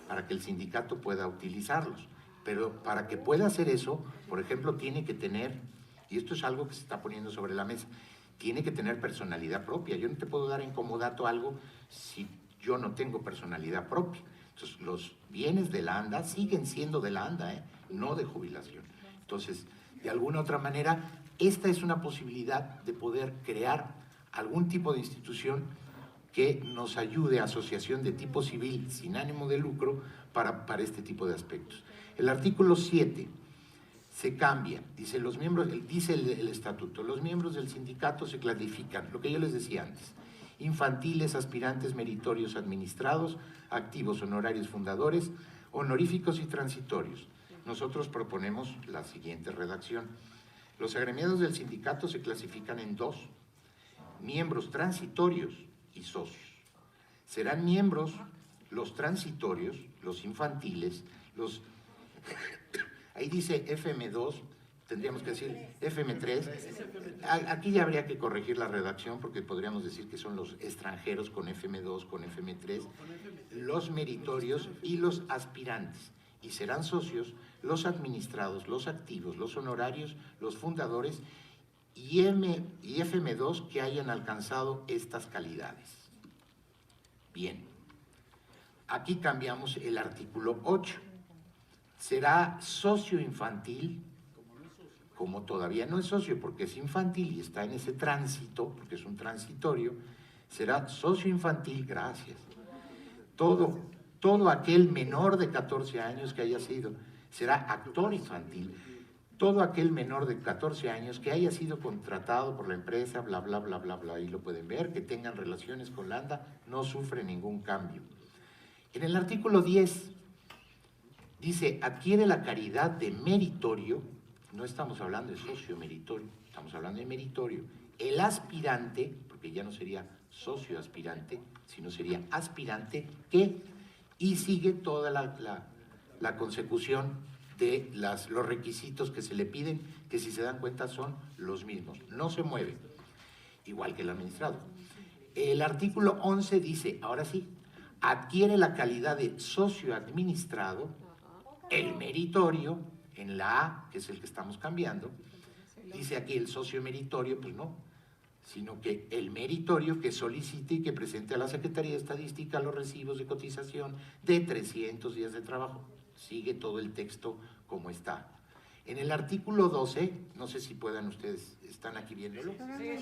S6: para que el sindicato pueda utilizarlos. Pero para que pueda hacer eso, por ejemplo, tiene que tener, y esto es algo que se está poniendo sobre la mesa, tiene que tener personalidad propia. Yo no te puedo dar en comodato algo si yo no tengo personalidad propia. Entonces, los bienes de la ANDA siguen siendo de la ANDA, no de jubilación. Entonces, de alguna otra manera, esta es una posibilidad de poder crear algún tipo de institución que nos ayude a asociación de tipo civil sin ánimo de lucro para este tipo de aspectos. El artículo 7 se cambia, dice el estatuto, los miembros del sindicato se clasifican, lo que yo les decía antes, infantiles, aspirantes, meritorios, administrados, activos, honorarios, fundadores, honoríficos y transitorios. Nosotros proponemos la siguiente redacción. Los agremiados del sindicato se clasifican en dos: miembros transitorios y socios. Serán miembros los transitorios, los infantiles, los... Ahí dice FM2, tendríamos que decir FM3. Aquí ya habría que corregir la redacción porque podríamos decir que son los extranjeros con FM2, con FM3, los meritorios y los aspirantes. Y serán socios los administrados, los activos, los honorarios, los fundadores y FM2 que hayan alcanzado estas calidades. Bien, aquí cambiamos el artículo 8. Será socio infantil, como todavía no es socio porque es infantil y está en ese tránsito, porque es un transitorio, será socio infantil, gracias. Todo aquel menor de 14 años que haya sido, será actor infantil. Todo aquel menor de 14 años que haya sido contratado por la empresa, bla, bla, bla, bla, bla, ahí lo pueden ver, que tengan relaciones con la ANDA, no sufre ningún cambio. En el artículo 10 dice, adquiere la calidad de meritorio, no estamos hablando de socio meritorio, estamos hablando de meritorio. El aspirante, porque ya no sería socio aspirante, sino sería aspirante y sigue toda la consecución de los requisitos que se le piden, que si se dan cuenta son los mismos, no se mueve, igual que el administrado. El artículo 11 dice, ahora sí, adquiere la calidad de socio administrado, el meritorio, en la A, que es el que estamos cambiando, dice aquí el socio meritorio, pues no, sino que el meritorio que solicite y que presente a la Secretaría de Estadística los recibos de cotización de 300 días de trabajo. Sigue todo el texto como está. En el artículo 12, no sé si puedan ustedes, ¿están aquí viéndolo? Sí,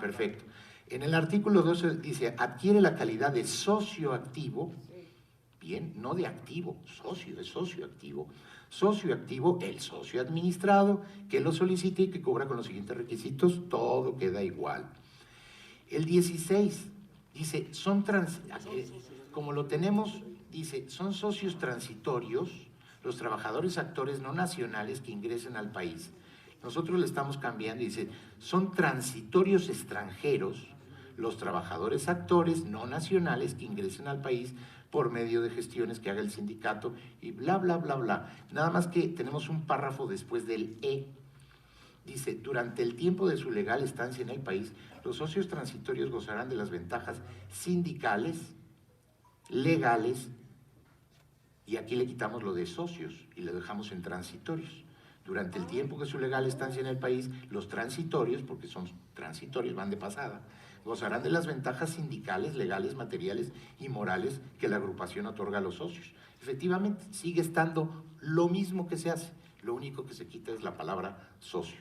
S6: perfecto. En el artículo 12 dice, adquiere la calidad de socio activo, bien, no de activo, socio, de socio activo. Socio activo, el socio administrado, que lo solicite y que cobra con los siguientes requisitos, todo queda igual. El 16 dice, como lo tenemos, dice, son socios transitorios los trabajadores actores no nacionales que ingresen al país. Nosotros le estamos cambiando y dice, son transitorios extranjeros los trabajadores actores no nacionales que ingresen al país por medio de gestiones que haga el sindicato y bla, bla, bla, bla. Nada más que tenemos un párrafo después del E. Dice, durante el tiempo de su legal estancia en el país, los socios transitorios gozarán de las ventajas sindicales, legales, y aquí le quitamos lo de socios y le dejamos en transitorios. Durante el tiempo que su legal estancia en el país, los transitorios, porque son transitorios, van de pasada, gozarán de las ventajas sindicales, legales, materiales y morales que la agrupación otorga a los socios. Efectivamente, sigue estando lo mismo que se hace, lo único que se quita es la palabra socio.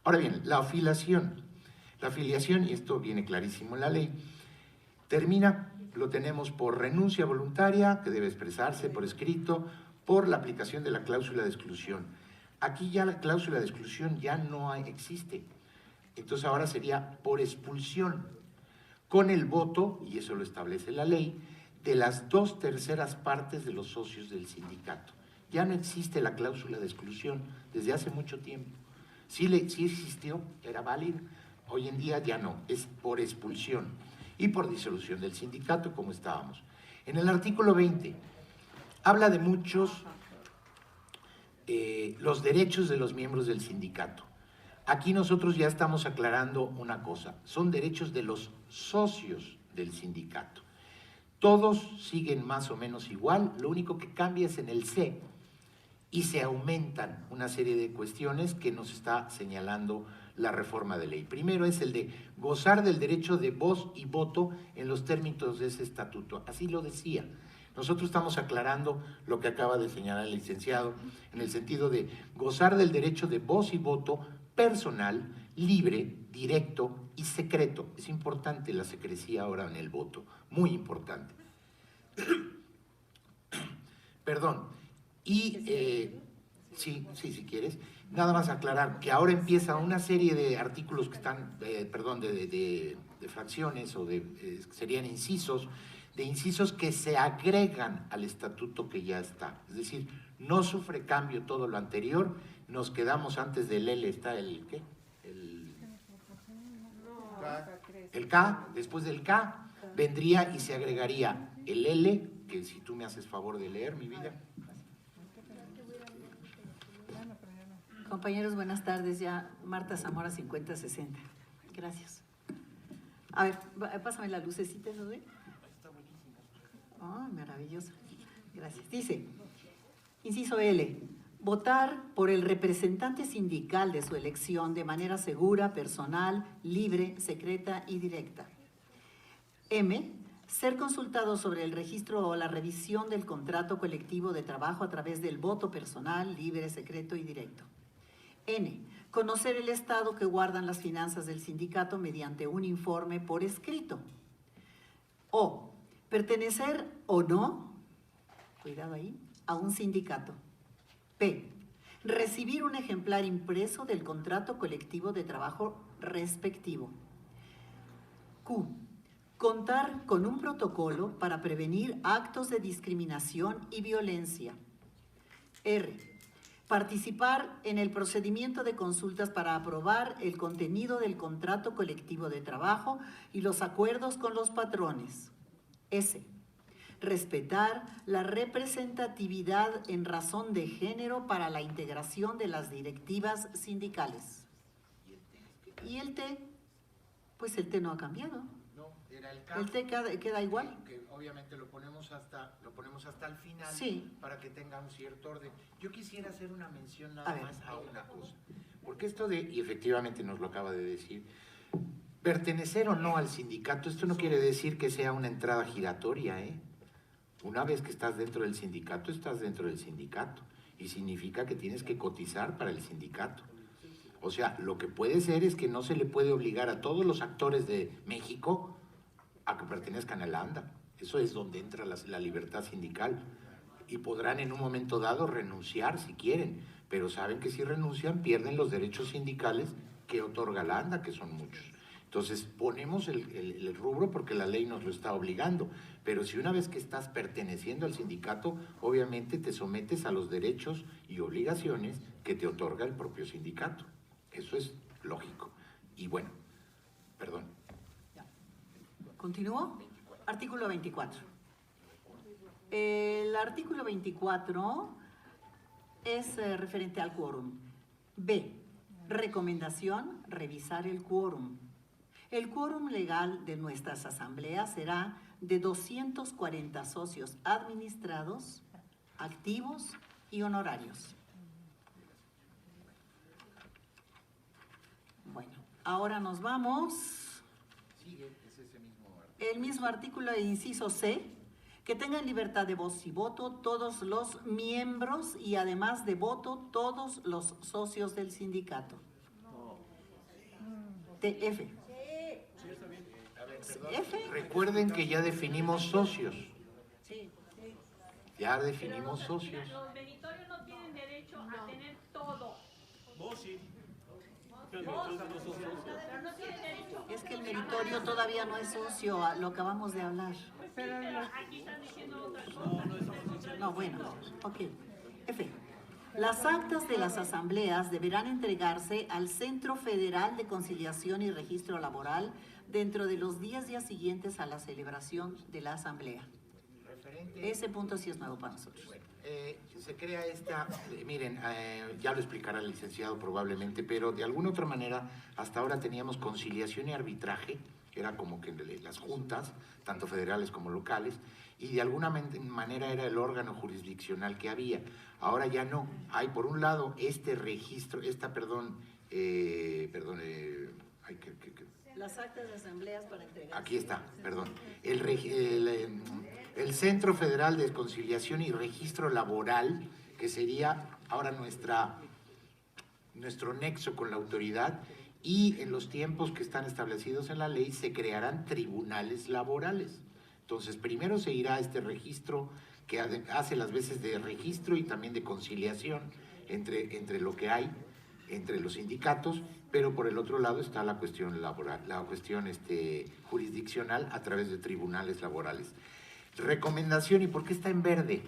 S6: Ahora bien, la afiliación, y esto viene clarísimo en la ley, Termina, lo tenemos por renuncia voluntaria, que debe expresarse por escrito, por la aplicación de la cláusula de exclusión. Aquí ya la cláusula de exclusión ya no existe. Entonces ahora sería por expulsión, con el voto, y eso lo establece la ley, de las 2/3 partes de los socios del sindicato. Ya no existe la cláusula de exclusión desde hace mucho tiempo. Sí existió, era válida, hoy en día ya no, es por expulsión y por disolución del sindicato, como estábamos. En el artículo 20 habla de muchos los derechos de los miembros del sindicato. Aquí nosotros ya estamos aclarando una cosa, son derechos de los socios del sindicato. Todos siguen más o menos igual, lo único que cambia es en el C y se aumentan una serie de cuestiones que nos está señalando la reforma de ley. Primero es el de gozar del derecho de voz y voto en los términos de ese estatuto, así lo decía. Nosotros estamos aclarando lo que acaba de señalar el licenciado, en el sentido de gozar del derecho de voz y voto personal, libre, directo y secreto. Es importante la secrecía ahora en el voto, muy importante. Perdón. Y, sí, si quieres, nada más aclarar que ahora empieza una serie de artículos que están, de fracciones o serían incisos, de incisos que se agregan al estatuto que ya está. Es decir, no sufre cambio todo lo anterior, nos quedamos antes del L, está el ¿qué? El K, después del K vendría y se agregaría el L, que si tú me haces favor de leer, mi vida.
S8: Compañeros, buenas tardes. Ya Marta Zamora 5060. Gracias. A ver, pásame la lucecita, ¿no? Oh, maravilloso. Gracias. Dice, inciso L, votar por el representante sindical de su elección de manera segura, personal, libre, secreta y directa. M, ser consultado sobre el registro o la revisión del contrato colectivo de trabajo a través del voto personal, libre, secreto y directo. N, conocer el estado que guardan las finanzas del sindicato mediante un informe por escrito. O, pertenecer o no, cuidado ahí, a un sindicato. P, recibir un ejemplar impreso del contrato colectivo de trabajo respectivo. Q, contar con un protocolo para prevenir actos de discriminación y violencia. R, participar en el procedimiento de consultas para aprobar el contenido del contrato colectivo de trabajo y los acuerdos con los patrones. S, respetar la representatividad en razón de género para la integración de las directivas sindicales. ¿Y el T? Pues el T no ha cambiado.
S6: No, era el K.
S8: El T queda igual.
S6: Que obviamente lo ponemos hasta el final,
S8: sí,
S6: para que tenga un cierto orden. Yo quisiera hacer una mención nada más a una cosa. Porque esto y efectivamente nos lo acaba de decir, pertenecer o no al sindicato, esto no quiere decir que sea una entrada giratoria, ¿eh? Una vez que estás dentro del sindicato, estás dentro del sindicato. Y significa que tienes que cotizar para el sindicato. O sea, lo que puede ser es que no se le puede obligar a todos los actores de México a que pertenezcan a la ANDA. Eso es donde entra la libertad sindical. Y podrán en un momento dado renunciar si quieren, pero saben que si renuncian pierden los derechos sindicales que otorga la ANDA, que son muchos. Entonces ponemos el rubro porque la ley nos lo está obligando, pero si una vez que estás perteneciendo al sindicato, obviamente te sometes a los derechos y obligaciones que te otorga el propio sindicato. Eso es lógico. Y bueno, perdón.
S8: ¿Continúo? Artículo 24. El artículo 24 es referente al quórum. B, recomendación, revisar el quórum. El quórum legal de nuestras asambleas será de 240 socios administrados, activos y honorarios. Bueno, ahora nos vamos.
S6: Sigue, es ese mismo artículo.
S8: El mismo artículo de inciso C, que tengan libertad de voz y voto todos los miembros y además de voto todos los socios del sindicato. TF. F.
S6: Recuerden que ya definimos socios.
S8: Sí.
S6: Ya definimos socios.
S2: Los meritorios no tienen derecho a tener todo.
S7: Vos sí.
S2: Pero no tienen derecho.
S8: Es que el meritorio todavía no es socio, lo acabamos de hablar.
S4: Pero
S2: Aquí están diciendo otra cosa.
S8: No, bueno, ok. F. Las actas de las asambleas deberán entregarse al Centro Federal de Conciliación y Registro Laboral dentro de los 10 días siguientes a la celebración de la asamblea. Ese punto sí es nuevo para nosotros.
S6: Se crea esta, miren, ya lo explicará el licenciado probablemente, pero de alguna otra manera, hasta ahora teníamos conciliación y arbitraje, era como que las juntas, tanto federales como locales, y de alguna manera era el órgano jurisdiccional que había. Ahora ya no. Hay por un lado este registro,
S8: Las actas de asambleas para entregar.
S6: aquí está, perdón. El Centro Federal de Conciliación y Registro Laboral, que sería ahora nuestro nexo con la autoridad, y en los tiempos que están establecidos en la ley se crearán tribunales laborales. Entonces, primero se irá a este registro que hace las veces de registro y también de conciliación entre lo que hay, entre los sindicatos, pero por el otro lado está la cuestión laboral, la cuestión jurisdiccional a través de tribunales laborales. Recomendación, ¿y por qué está en verde?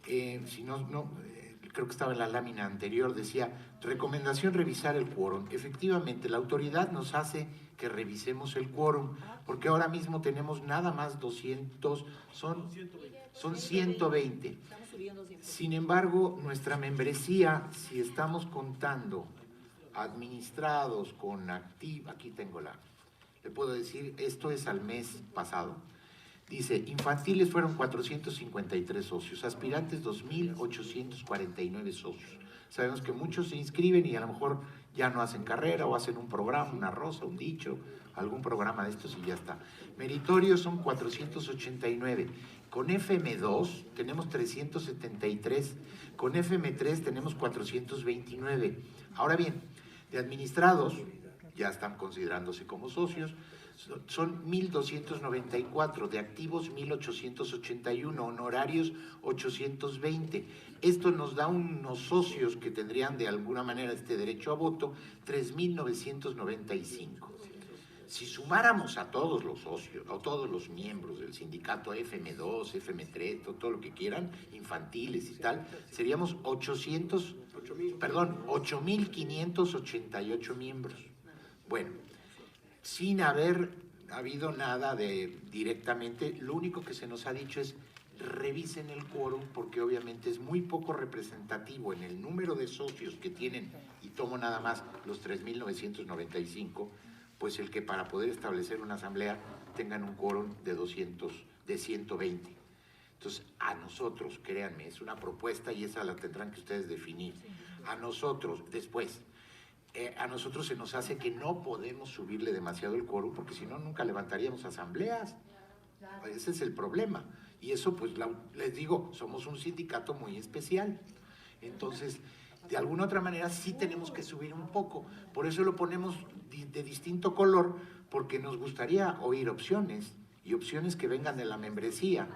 S6: Creo que estaba en la lámina anterior, decía, recomendación revisar el quórum. Efectivamente, la autoridad nos hace que revisemos el quórum, porque ahora mismo tenemos nada más 200, son 120. Sin embargo, nuestra membresía, si estamos contando administrados con activa, aquí tengo le puedo decir, esto es al mes pasado. Dice, infantiles fueron 453 socios, aspirantes 2.849 socios. Sabemos que muchos se inscriben y a lo mejor ya no hacen carrera o hacen un programa, una rosa, un dicho, algún programa de estos y ya está. Meritorios son 489. Con FM2 tenemos 373, con FM3 tenemos 429. Ahora bien, de administrados, ya están considerándose como socios, son 1.294, de activos 1.881, honorarios 820. Esto nos da unos socios que tendrían de alguna manera este derecho a voto, 3.995. Si sumáramos a todos los socios, o todos los miembros del sindicato FM2, FM3, todo lo que quieran, infantiles y tal, seríamos 8.588 miembros. Bueno, sin haber habido nada directamente, lo único que se nos ha dicho es revisen el quórum porque obviamente es muy poco representativo en el número de socios que tienen, y tomo nada más los 3.995, pues el que para poder establecer una asamblea tengan un quórum de 120. Entonces, a nosotros, créanme, es una propuesta y esa la tendrán que ustedes definir. A nosotros, después, a nosotros se nos hace que no podemos subirle demasiado el quórum porque si no, nunca levantaríamos asambleas. Ese es el problema. Y eso, pues, les digo, somos un sindicato muy especial. Entonces, de alguna otra manera sí tenemos que subir un poco. Por eso lo ponemos de distinto color, porque nos gustaría oír opciones, y opciones que vengan de la membresía,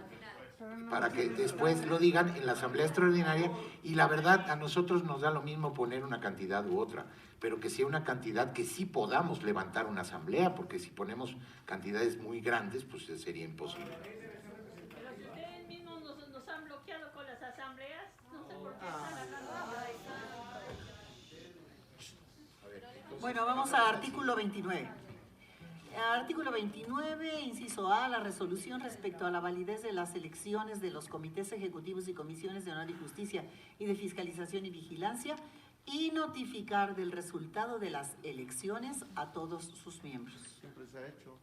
S6: para que después lo digan en la asamblea extraordinaria. Y la verdad, a nosotros nos da lo mismo poner una cantidad u otra, pero que sea una cantidad que sí podamos levantar una asamblea, porque si ponemos cantidades muy grandes, pues sería imposible.
S2: Pero si ustedes mismos nos han bloqueado con las asambleas, no sé por qué están hablando.
S8: Bueno, vamos al artículo 29. Artículo 29, inciso A, la resolución respecto a la validez de las elecciones de los comités ejecutivos y comisiones de honor y justicia y de fiscalización y vigilancia, y notificar del resultado de las elecciones a todos sus miembros.
S7: Siempre se ha hecho.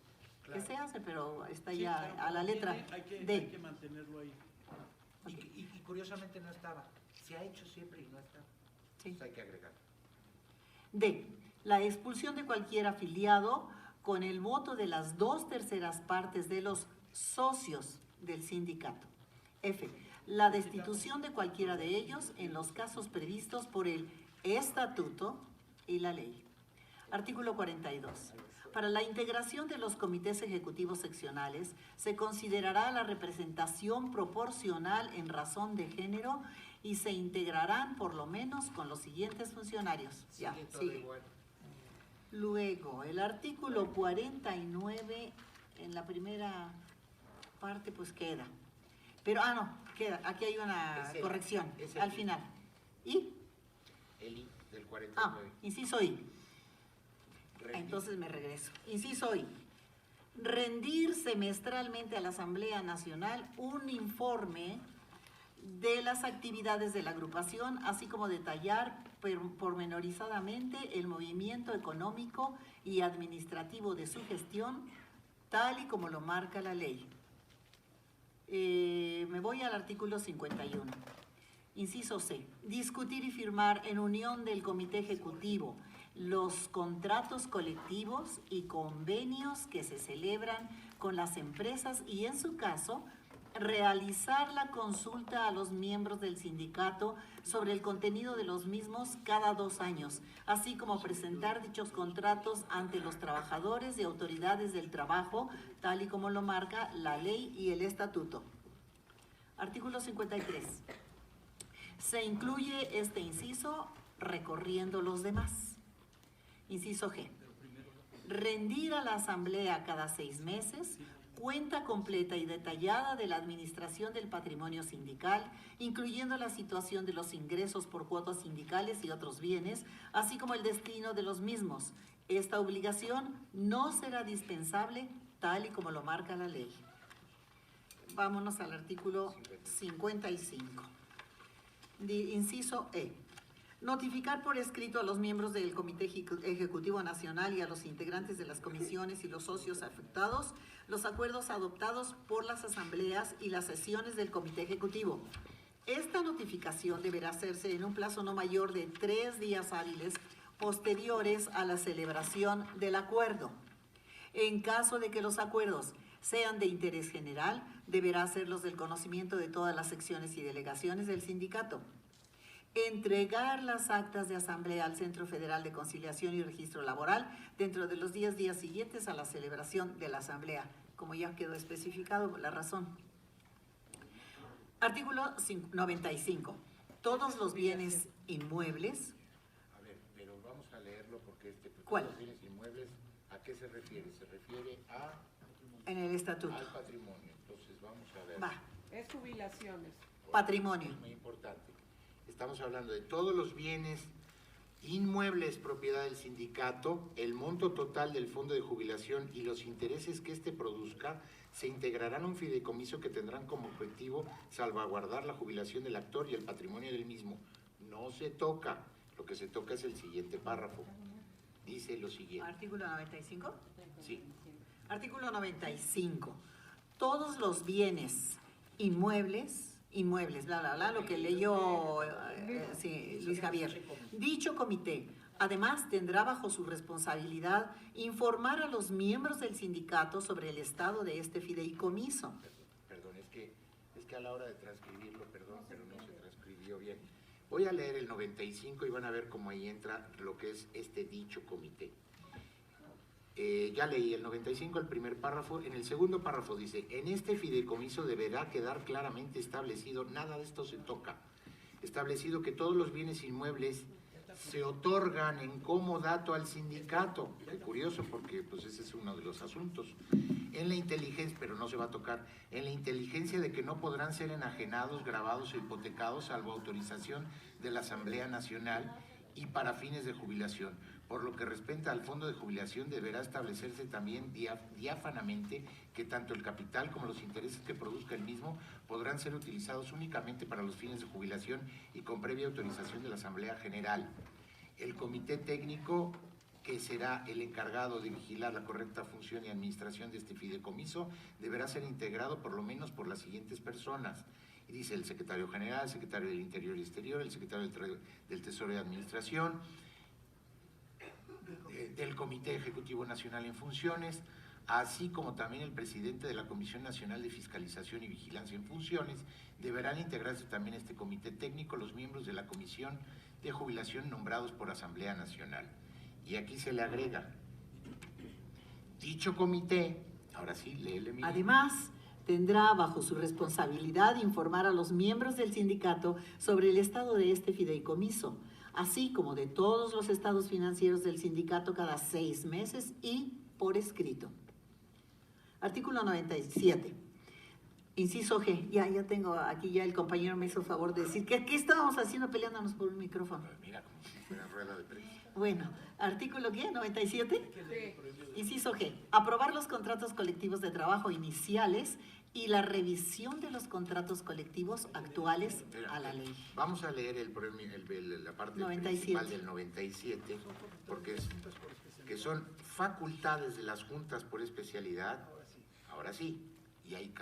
S8: ¿Qué se hace? Pero está ya a la letra
S7: Hay
S8: D.
S7: que mantenerlo ahí.
S6: Y curiosamente no estaba. Se ha hecho siempre y no está.
S8: Sí.
S6: Entonces hay que agregar.
S8: D. La expulsión de cualquier afiliado con el voto de las 2/3 partes de los socios del sindicato. F. La destitución de cualquiera de ellos en los casos previstos por el estatuto y la ley. Artículo 42. Para la integración de los comités ejecutivos seccionales, se considerará la representación proporcional en razón de género y se integrarán por lo menos con los siguientes funcionarios. Ya, sigue. Luego, el artículo 49, en la primera parte, pues queda. Pero, no, queda. Aquí hay una corrección al final. ¿Y?
S6: El I del 49.
S8: Inciso I. Entonces me regreso. Inciso I. Rendir semestralmente a la Asamblea Nacional un informe de las actividades de la agrupación, así como detallar pormenorizadamente el movimiento económico y administrativo de su gestión, tal y como lo marca la ley. Me voy al artículo 51. Inciso C. Discutir y firmar en unión del Comité Ejecutivo los contratos colectivos y convenios que se celebran con las empresas y, en su caso, realizar la consulta a los miembros del sindicato sobre el contenido de los mismos cada 2 años, así como presentar dichos contratos ante los trabajadores y autoridades del trabajo, tal y como lo marca la ley y el estatuto. Artículo 53. Se incluye este inciso recorriendo los demás. Inciso G. Rendir a la Asamblea cada 6 meses cuenta completa y detallada de la administración del patrimonio sindical, incluyendo la situación de los ingresos por cuotas sindicales y otros bienes, así como el destino de los mismos. Esta obligación no será dispensable tal y como lo marca la ley. Vámonos al artículo 55. Inciso E. Notificar por escrito a los miembros del Comité Ejecutivo Nacional y a los integrantes de las comisiones y los socios afectados los acuerdos adoptados por las asambleas y las sesiones del Comité Ejecutivo. Esta notificación deberá hacerse en un plazo no mayor de 3 días hábiles posteriores a la celebración del acuerdo. En caso de que los acuerdos sean de interés general, deberá hacerlos del conocimiento de todas las secciones y delegaciones del sindicato. Entregar las actas de asamblea al Centro Federal de Conciliación y Registro Laboral dentro de los 10 días siguientes a la celebración de la asamblea, como ya quedó especificado la razón. Artículo 95. Todos los bienes inmuebles.
S6: A ver, pero vamos a leerlo porque
S8: ¿Cuál?
S6: Los bienes inmuebles, ¿a qué se refiere? Se refiere a...
S8: En el estatuto.
S6: Al patrimonio. Entonces vamos a ver.
S8: Va.
S2: Es jubilaciones.
S8: Patrimonio.
S6: Es muy importante. Estamos hablando de todos los bienes inmuebles propiedad del sindicato, el monto total del fondo de jubilación y los intereses que éste produzca se integrarán a un fideicomiso que tendrán como objetivo salvaguardar la jubilación del actor y el patrimonio del mismo. No se toca, lo que se toca es el siguiente párrafo. Dice lo siguiente.
S8: Artículo 95.
S6: Sí.
S8: Artículo 95. Todos los bienes inmuebles, bla, bla, bla, lo que leyó Luis Javier. Dicho comité, además, tendrá bajo su responsabilidad informar a los miembros del sindicato sobre el estado de este fideicomiso.
S6: Perdón, es que a la hora de transcribirlo, perdón, pero no se transcribió bien. Voy a leer el 95 y van a ver cómo ahí entra lo que es este dicho comité. Ya leí el 95, el primer párrafo. En el segundo párrafo dice: en este fideicomiso deberá quedar claramente establecido, nada de esto se toca, establecido que todos los bienes inmuebles se otorgan en comodato al sindicato. Qué curioso, porque pues ese es uno de los asuntos. En la inteligencia, pero no se va a tocar, en la inteligencia de que no podrán ser enajenados, grabados o hipotecados salvo autorización de la Asamblea Nacional y para fines de jubilación. Por lo que respecta al fondo de jubilación, deberá establecerse también diáfanamente que tanto el capital como los intereses que produzca el mismo podrán ser utilizados únicamente para los fines de jubilación y con previa autorización de la Asamblea General. El comité técnico, que será el encargado de vigilar la correcta función y administración de este fideicomiso, deberá ser integrado por lo menos por las siguientes personas. Y dice: el secretario general, el secretario del Interior y Exterior, el secretario del Tesoro y Administración, del Comité Ejecutivo Nacional en funciones, así como también el presidente de la Comisión Nacional de Fiscalización y Vigilancia en funciones. Deberán integrarse también este comité técnico los miembros de la Comisión de Jubilación nombrados por Asamblea Nacional. Y aquí se le agrega, dicho comité, ahora sí, léele, Miguel.
S8: Además, tendrá bajo su responsabilidad informar a los miembros del sindicato sobre el estado de este fideicomiso, así como de todos los estados financieros del sindicato cada 6 meses y por escrito. Artículo 97. Inciso G. Ya tengo aquí, ya el compañero me hizo favor de decir que aquí estábamos haciendo peleándonos por un micrófono.
S6: Mira, como si fuera rueda de prensa.
S8: Bueno, artículo ¿qué? 97. Inciso G. Aprobar los contratos colectivos de trabajo iniciales y la revisión de los contratos colectivos actuales a la ley.
S6: Vamos a leer la parte
S8: 97.
S6: principal del 97, porque que son facultades de las juntas por especialidad, ahora sí, y ahí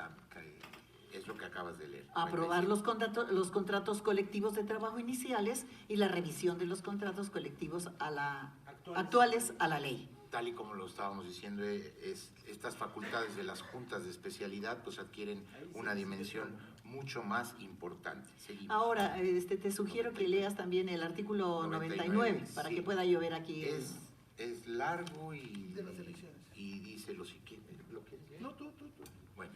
S6: es lo que acabas de leer.
S8: Aprobar los contratos colectivos de trabajo iniciales y la revisión de los contratos colectivos actuales a la ley.
S6: Tal y como lo estábamos diciendo, estas facultades de las juntas de especialidad pues adquieren una dimensión mucho más importante. Seguimos.
S8: Ahora, te sugiero que leas también el artículo 99 para
S6: sí.
S8: que pueda llover aquí.
S6: Es largo y
S7: De las elecciones.
S6: Y dice lo siguiente.
S7: No, tú.
S6: Bueno,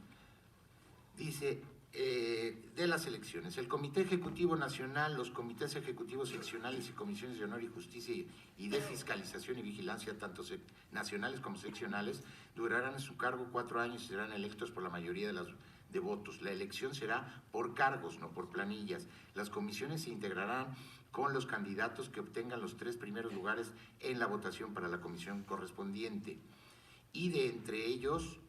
S6: dice, de las elecciones, el Comité Ejecutivo Nacional, los comités ejecutivos seccionales y comisiones de honor y justicia y de fiscalización y vigilancia, tanto nacionales como seccionales, durarán en su cargo 4 años y serán electos por la mayoría de votos. La elección será por cargos, no por planillas. Las comisiones se integrarán con los candidatos que obtengan los 3 primeros lugares en la votación para la comisión correspondiente. Y de entre ellos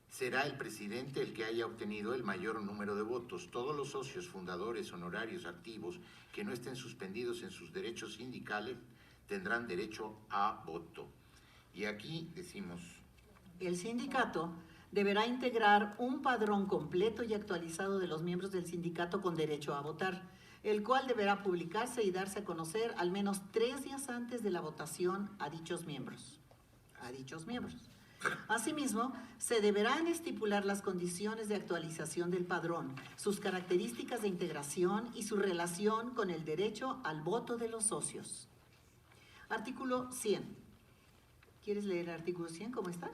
S6: será el presidente el que haya obtenido el mayor número de votos. Todos los socios, fundadores, honorarios, activos que no estén suspendidos en sus derechos sindicales tendrán derecho a voto. Y aquí decimos...
S8: El sindicato deberá integrar un padrón completo y actualizado de los miembros del sindicato con derecho a votar, el cual deberá publicarse y darse a conocer al menos 3 días antes de la votación a dichos miembros. Asimismo, se deberán estipular las condiciones de actualización del padrón, sus características de integración y su relación con el derecho al voto de los socios. Artículo 100. ¿Quieres leer el artículo 100? ¿Cómo está?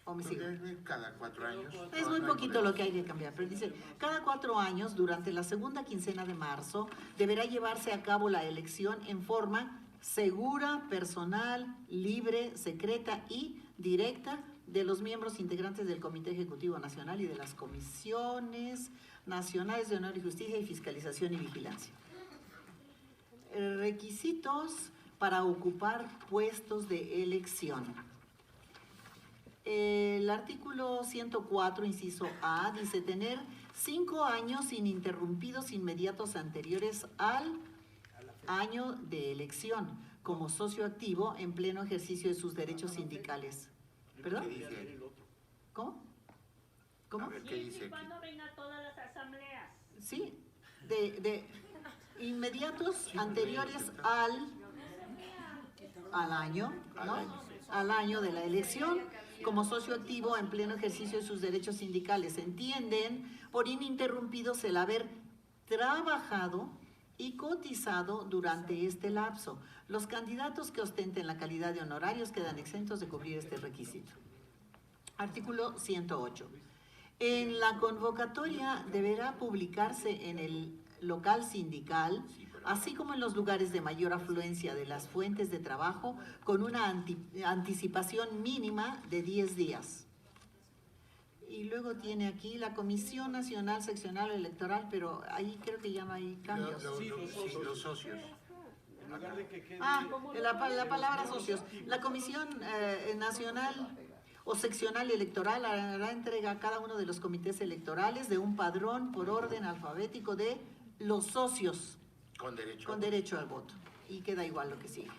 S8: ¿O me sigo?
S6: Cada 4 años.
S8: Es muy poquito lo que hay que cambiar, pero dice, cada 4 años, durante la segunda quincena de marzo, deberá llevarse a cabo la elección en forma segura, personal, libre, secreta y directa de los miembros integrantes del Comité Ejecutivo Nacional y de las Comisiones Nacionales de Honor y Justicia y Fiscalización y Vigilancia. Requisitos para ocupar puestos de elección. El artículo 104, inciso A, dice tener 5 años ininterrumpidos inmediatos anteriores al año de elección como socio activo en pleno ejercicio de sus derechos sindicales. ¿Perdón?
S6: ¿Qué dice?
S8: ¿Cómo?
S6: A ver, ¿qué dice aquí?
S3: ¿Cuándo ven a todas las asambleas?
S8: Sí, de inmediatos anteriores al año, ¿no? Al año de la elección, como socio activo en pleno ejercicio de sus derechos sindicales. Entienden por ininterrumpidos el haber trabajado y cotizado durante este lapso. Los candidatos que ostenten la calidad de honorarios quedan exentos de cubrir este requisito. Artículo 108. En la convocatoria deberá publicarse en el local sindical, así como en los lugares de mayor afluencia de las fuentes de trabajo, con una anticipación mínima de 10 días. Y luego tiene aquí la Comisión Nacional Seccional Electoral, pero ahí creo que ya no hay cambios.
S6: Los socios.
S7: En lugar de que quede...
S8: La palabra socios. La Comisión Nacional o Seccional Electoral hará entrega a cada uno de los comités electorales de un padrón por orden alfabético de los socios con derecho al voto. Y queda igual lo que sigue.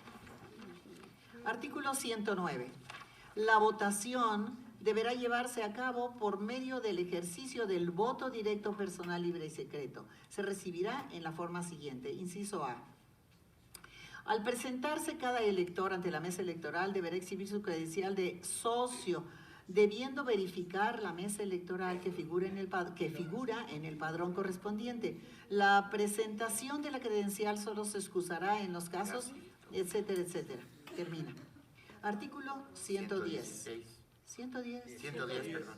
S8: Artículo 109. La votación deberá llevarse a cabo por medio del ejercicio del voto directo, personal, libre y secreto. Se recibirá en la forma siguiente. Inciso A. Al presentarse cada elector ante la mesa electoral, deberá exhibir su credencial de socio, debiendo verificar la mesa electoral que figura en el padrón correspondiente. La presentación de la credencial solo se excusará en los casos, etcétera, etcétera. Termina. Artículo 110.
S6: 110,
S8: 110.
S6: perdón.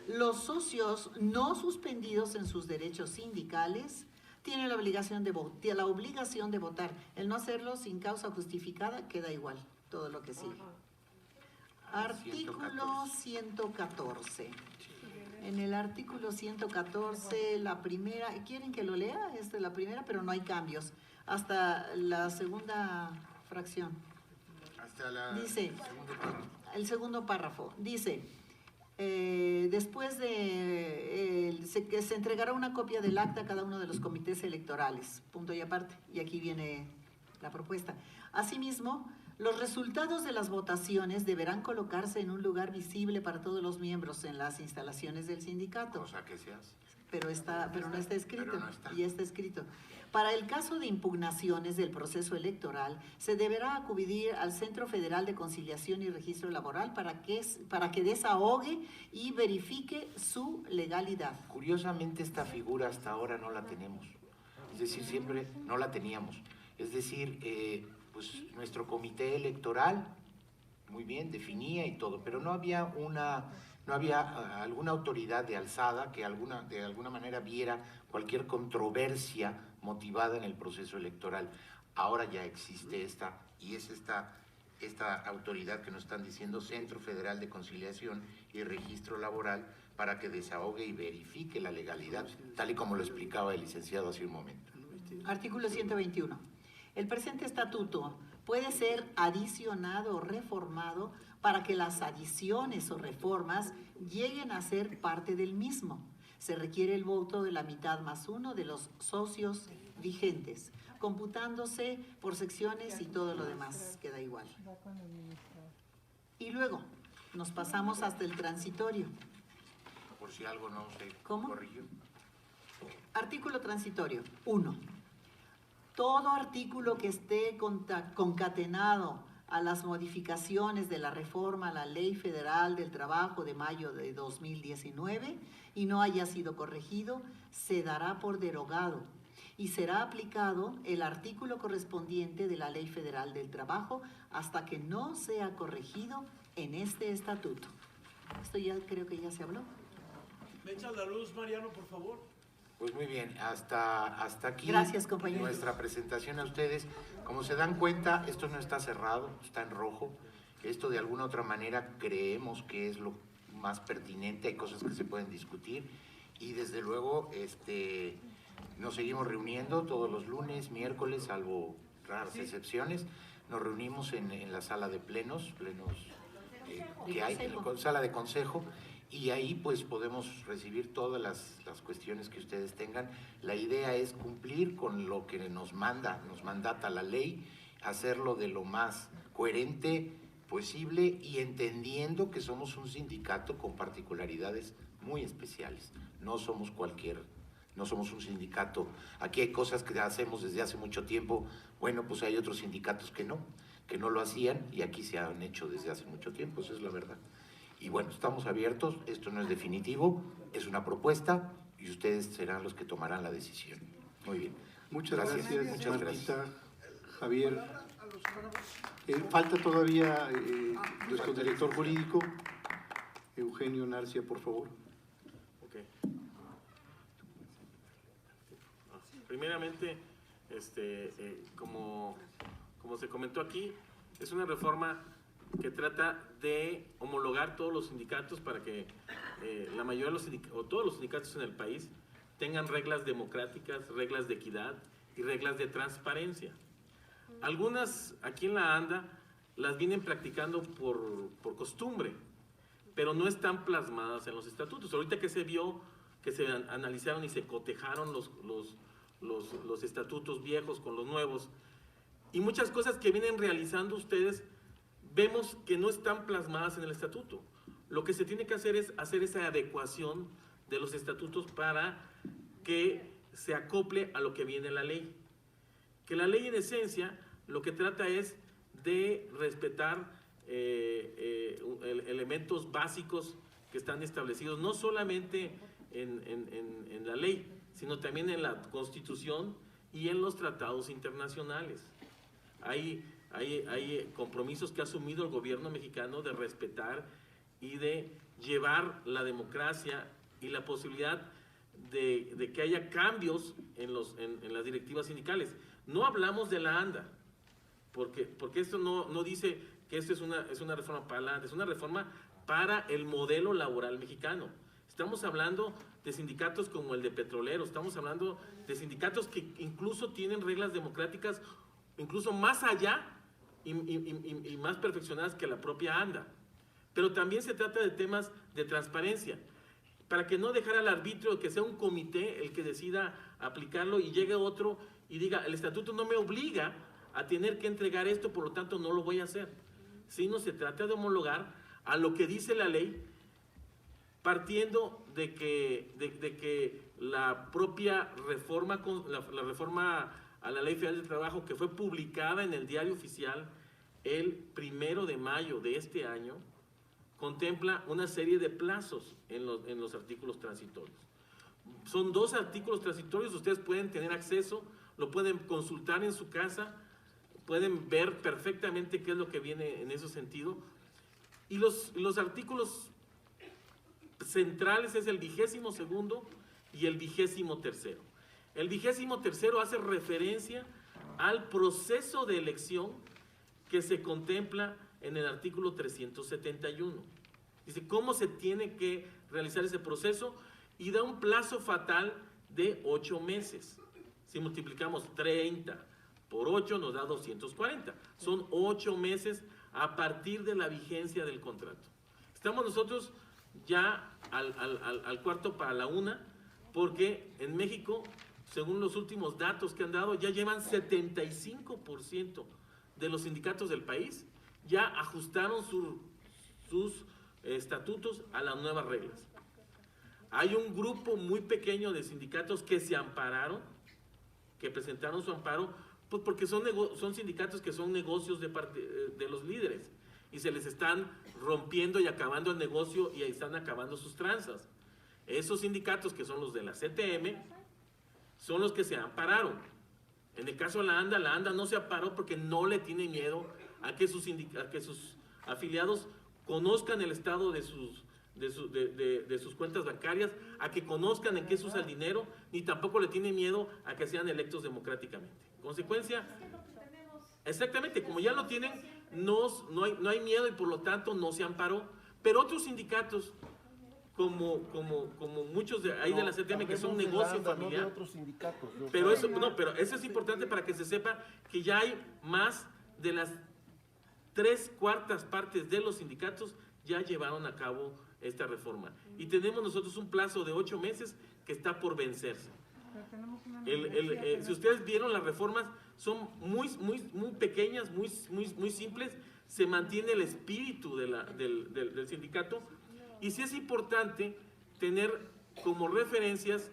S8: Los socios no suspendidos en sus derechos sindicales tienen la obligación de votar. El no hacerlo sin causa justificada queda igual, todo lo que sigue. Artículo 114. En el artículo 114, la primera, ¿quieren que lo lea? Es de la primera, pero no hay cambios. Hasta la segunda fracción.
S6: Hasta la
S8: Dice, el segundo párrafo, dice, después de que se entregará una copia del acta a cada uno de los comités electorales, punto y aparte, y aquí viene la propuesta. Asimismo, los resultados de las votaciones deberán colocarse en un lugar visible para todos los miembros en las instalaciones del sindicato.
S6: cosa que se hace.
S8: Pero no está escrito.
S6: Pero no está.
S8: Y está escrito. Para el caso de impugnaciones del proceso electoral, se deberá acudir al Centro Federal de Conciliación y Registro Laboral para que desahogue y verifique su legalidad.
S6: Curiosamente, esta figura hasta ahora no la tenemos. Es decir, siempre no la teníamos. Es decir, pues nuestro comité electoral, muy bien, definía y todo, pero no había alguna autoridad de alzada que de alguna manera viera cualquier controversia motivada en el proceso electoral. Ahora ya existe esta, y es esta autoridad que nos están diciendo, Centro Federal de Conciliación y Registro Laboral, para que desahogue y verifique la legalidad, tal y como lo explicaba el licenciado hace un momento.
S8: Artículo 121. El presente estatuto puede ser adicionado o reformado para que las adiciones o reformas lleguen a ser parte del mismo. Se requiere el voto de la mitad más uno de los socios vigentes, computándose por secciones y todo lo demás queda igual. Y luego nos pasamos hasta el transitorio.
S6: Por si algo no se corrigió.
S8: Artículo transitorio. 1. Todo artículo que esté concatenado a las modificaciones de la reforma a la Ley Federal del Trabajo de mayo de 2019 y no haya sido corregido, se dará por derogado y será aplicado el artículo correspondiente de la Ley Federal del Trabajo hasta que no sea corregido en este estatuto. Esto ya creo que ya se habló.
S7: ¿Me echas la luz, Mariano, por favor?
S6: Pues muy bien, hasta aquí.
S8: Gracias, compañeros.
S6: Nuestra presentación a ustedes. Como se dan cuenta, esto no está cerrado, está en rojo. Esto de alguna otra manera creemos que es lo más pertinente, hay cosas que se pueden discutir y desde luego nos seguimos reuniendo todos los lunes, miércoles, salvo raras excepciones. Nos reunimos en la sala de plenos que hay, en la sala de consejo. Y ahí pues podemos recibir todas las cuestiones que ustedes tengan. La idea es cumplir con lo que nos mandata la ley, hacerlo de lo más coherente posible y entendiendo que somos un sindicato con particularidades muy especiales. No somos un sindicato. Aquí hay cosas que hacemos desde hace mucho tiempo. Bueno, pues hay otros sindicatos que no lo hacían y aquí se han hecho desde hace mucho tiempo, esa es la verdad. Y bueno, estamos abiertos, esto no es definitivo, es una propuesta y ustedes serán los que tomarán la decisión. Muy bien.
S1: Muchas gracias,
S6: muchas
S1: Martita,
S6: gracias.
S1: Javier. Falta todavía nuestro director jurídico, Eugenio Narcia, por favor.
S9: Okay. Primeramente, como se comentó aquí, es una reforma que trata de homologar todos los sindicatos para que la mayoría de los sindicatos, o todos los sindicatos en el país, tengan reglas democráticas, reglas de equidad y reglas de transparencia. Algunas aquí en la ANDA las vienen practicando por costumbre, pero no están plasmadas en los estatutos. Ahorita que se vio, que se analizaron y se cotejaron los estatutos viejos con los nuevos, y muchas cosas que vienen realizando ustedes, vemos que no están plasmadas en el estatuto. Lo que se tiene que hacer es hacer esa adecuación de los estatutos para que se acople a lo que viene la ley. Que la ley en esencia lo que trata es de respetar elementos básicos que están establecidos no solamente en la ley, sino también en la Constitución y en los tratados internacionales. Hay hay compromisos que ha asumido el gobierno mexicano de respetar y de llevar la democracia y la posibilidad de que haya cambios en las directivas sindicales. No hablamos de la ANDA, porque esto no dice que esto es una reforma para la ANDA, es una reforma para el modelo laboral mexicano. Estamos hablando de sindicatos como el de petroleros, estamos hablando de sindicatos que incluso tienen reglas democráticas incluso más allá y más perfeccionadas que la propia ANDA. Pero también se trata de temas de transparencia, para que no dejar al arbitrio que sea un comité el que decida aplicarlo y llegue otro y diga, el estatuto no me obliga a tener que entregar esto, por lo tanto no lo voy a hacer. Sino se trata de homologar a lo que dice la ley, partiendo de que la propia reforma, la reforma a la Ley Federal del Trabajo, que fue publicada en el Diario Oficial el 1 de mayo de este año, contempla una serie de plazos en los artículos transitorios. Son 2 artículos transitorios, ustedes pueden tener acceso, lo pueden consultar en su casa, pueden ver perfectamente qué es lo que viene en ese sentido. Y los artículos centrales es el 22º y el 23º. El 23º hace referencia al proceso de elección que se contempla en el artículo 371. Dice cómo se tiene que realizar ese proceso y da un plazo fatal de 8 meses. Si multiplicamos 30 por 8 nos da 240. Son 8 meses a partir de la vigencia del contrato. Estamos nosotros ya al cuarto para la 1, porque en México, según los últimos datos que han dado, ya llevan 75% de los sindicatos del país, ya ajustaron sus estatutos a las nuevas reglas. Hay un grupo muy pequeño de sindicatos que se ampararon, que presentaron su amparo, pues porque son sindicatos que son negocios de los líderes y se les están rompiendo y acabando el negocio y ahí están acabando sus tranzas. Esos sindicatos, que son los de la CTM, son los que se ampararon. En el caso de la ANDA no se amparó porque no le tiene miedo a que sus afiliados conozcan el estado de sus cuentas bancarias, a que conozcan en qué se usa el dinero, ni tampoco le tiene miedo a que sean electos democráticamente. Consecuencia, exactamente, como ya lo tienen, no hay miedo y por lo tanto no se amparó. Pero otros sindicatos, como muchos de ahí de la CTM, que son negocio familiar,
S7: no de otros sindicatos,
S9: pero eso es importante para que se sepa que ya hay más de las 3/4 partes de los sindicatos ya llevaron a cabo esta reforma. Y tenemos nosotros un plazo de 8 meses que está por vencerse. Si ustedes vieron, las reformas son muy pequeñas, muy simples, se mantiene el espíritu del sindicato, y sí es importante tener como referencias,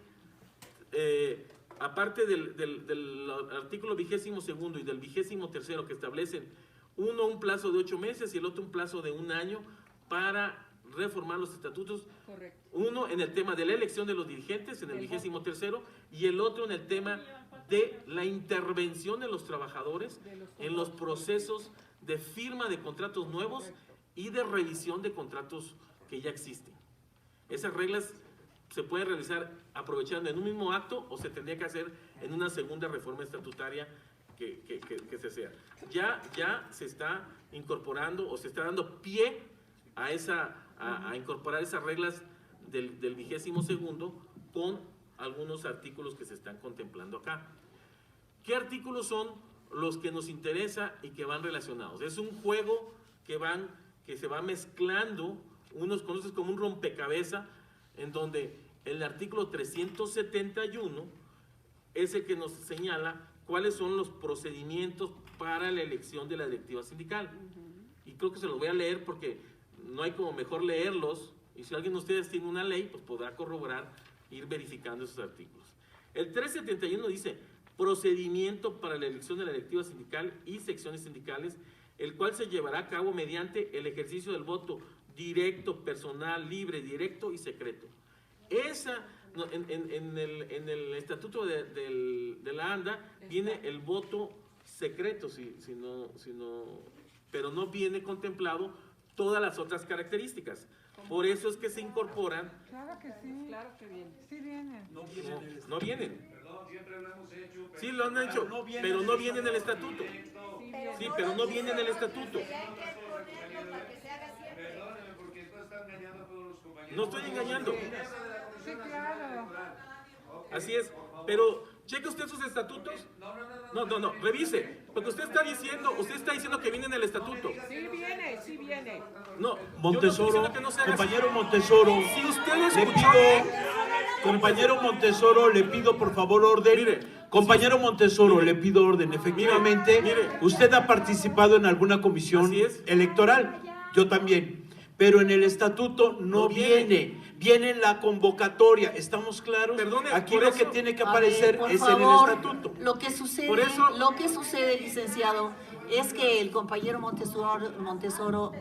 S9: aparte del artículo 22º y del 23º, que establecen uno un plazo de 8 meses y el otro un plazo de 1 año para reformar los estatutos.
S2: Correcto.
S9: Uno en el tema de la elección de los dirigentes, en el 23º, y el otro en el tema de la intervención de los trabajadores en los procesos de firma de contratos nuevos y de revisión de contratos que ya existen. Esas reglas se pueden realizar aprovechando en un mismo acto o se tendría que hacer en una segunda reforma estatutaria que se sea. Ya se está incorporando o se está dando pie a incorporar esas reglas del 22º con algunos artículos que se están contemplando acá. ¿Qué artículos son los que nos interesa y que van relacionados? Es un juego que se va mezclando unos con otros como un rompecabezas, en donde el artículo 371 es el que nos señala cuáles son los procedimientos para la elección de la directiva sindical. Y creo que se los voy a leer porque no hay como mejor leerlos, y si alguien de ustedes tiene una ley, pues podrá corroborar, ir verificando esos artículos. El 371 dice: procedimiento para la elección de la directiva sindical y secciones sindicales, el cual se llevará a cabo mediante el ejercicio del voto directo, personal, libre, directo y secreto. En el estatuto de la ANDA viene el voto secreto, pero no viene contemplado todas las otras características. Por eso es que se incorporan.
S4: Claro que sí.
S2: Claro que viene.
S4: Sí vienen.
S9: No vienen.
S10: Perdón, siempre lo hemos hecho.
S9: Sí, lo han hecho, pero no viene en el estatuto. Sí, pero no viene en el estatuto.
S10: Perdóneme, porque tú estás engañando a todos los compañeros.
S9: No estoy engañando.
S4: Sí, claro.
S9: Así es, pero cheque usted sus estatutos. No, revise, porque usted está diciendo que viene en el estatuto.
S2: Sí viene.
S9: No,
S7: Montesoro,
S9: que no se haga
S7: compañero
S9: así.
S7: Montesoro,
S9: Si usted
S7: le
S9: escuchó,
S7: pido, compañero Montesoro, le pido por favor orden.
S9: Mire,
S7: compañero Montesoro, le pido orden. Efectivamente,
S9: mire.
S7: usted ha participado en alguna comisión
S9: Así es.
S7: electoral, yo también, pero en el estatuto no viene en la convocatoria, ¿estamos claros?
S9: Perdone,
S7: aquí
S9: por
S7: lo
S9: eso-
S7: que tiene que
S8: A ver,
S7: aparecer
S8: por
S7: es
S8: favor,
S7: en el estatuto.
S8: Lo que sucede,
S9: Por eso-
S8: licenciado, es que el compañero Montesoro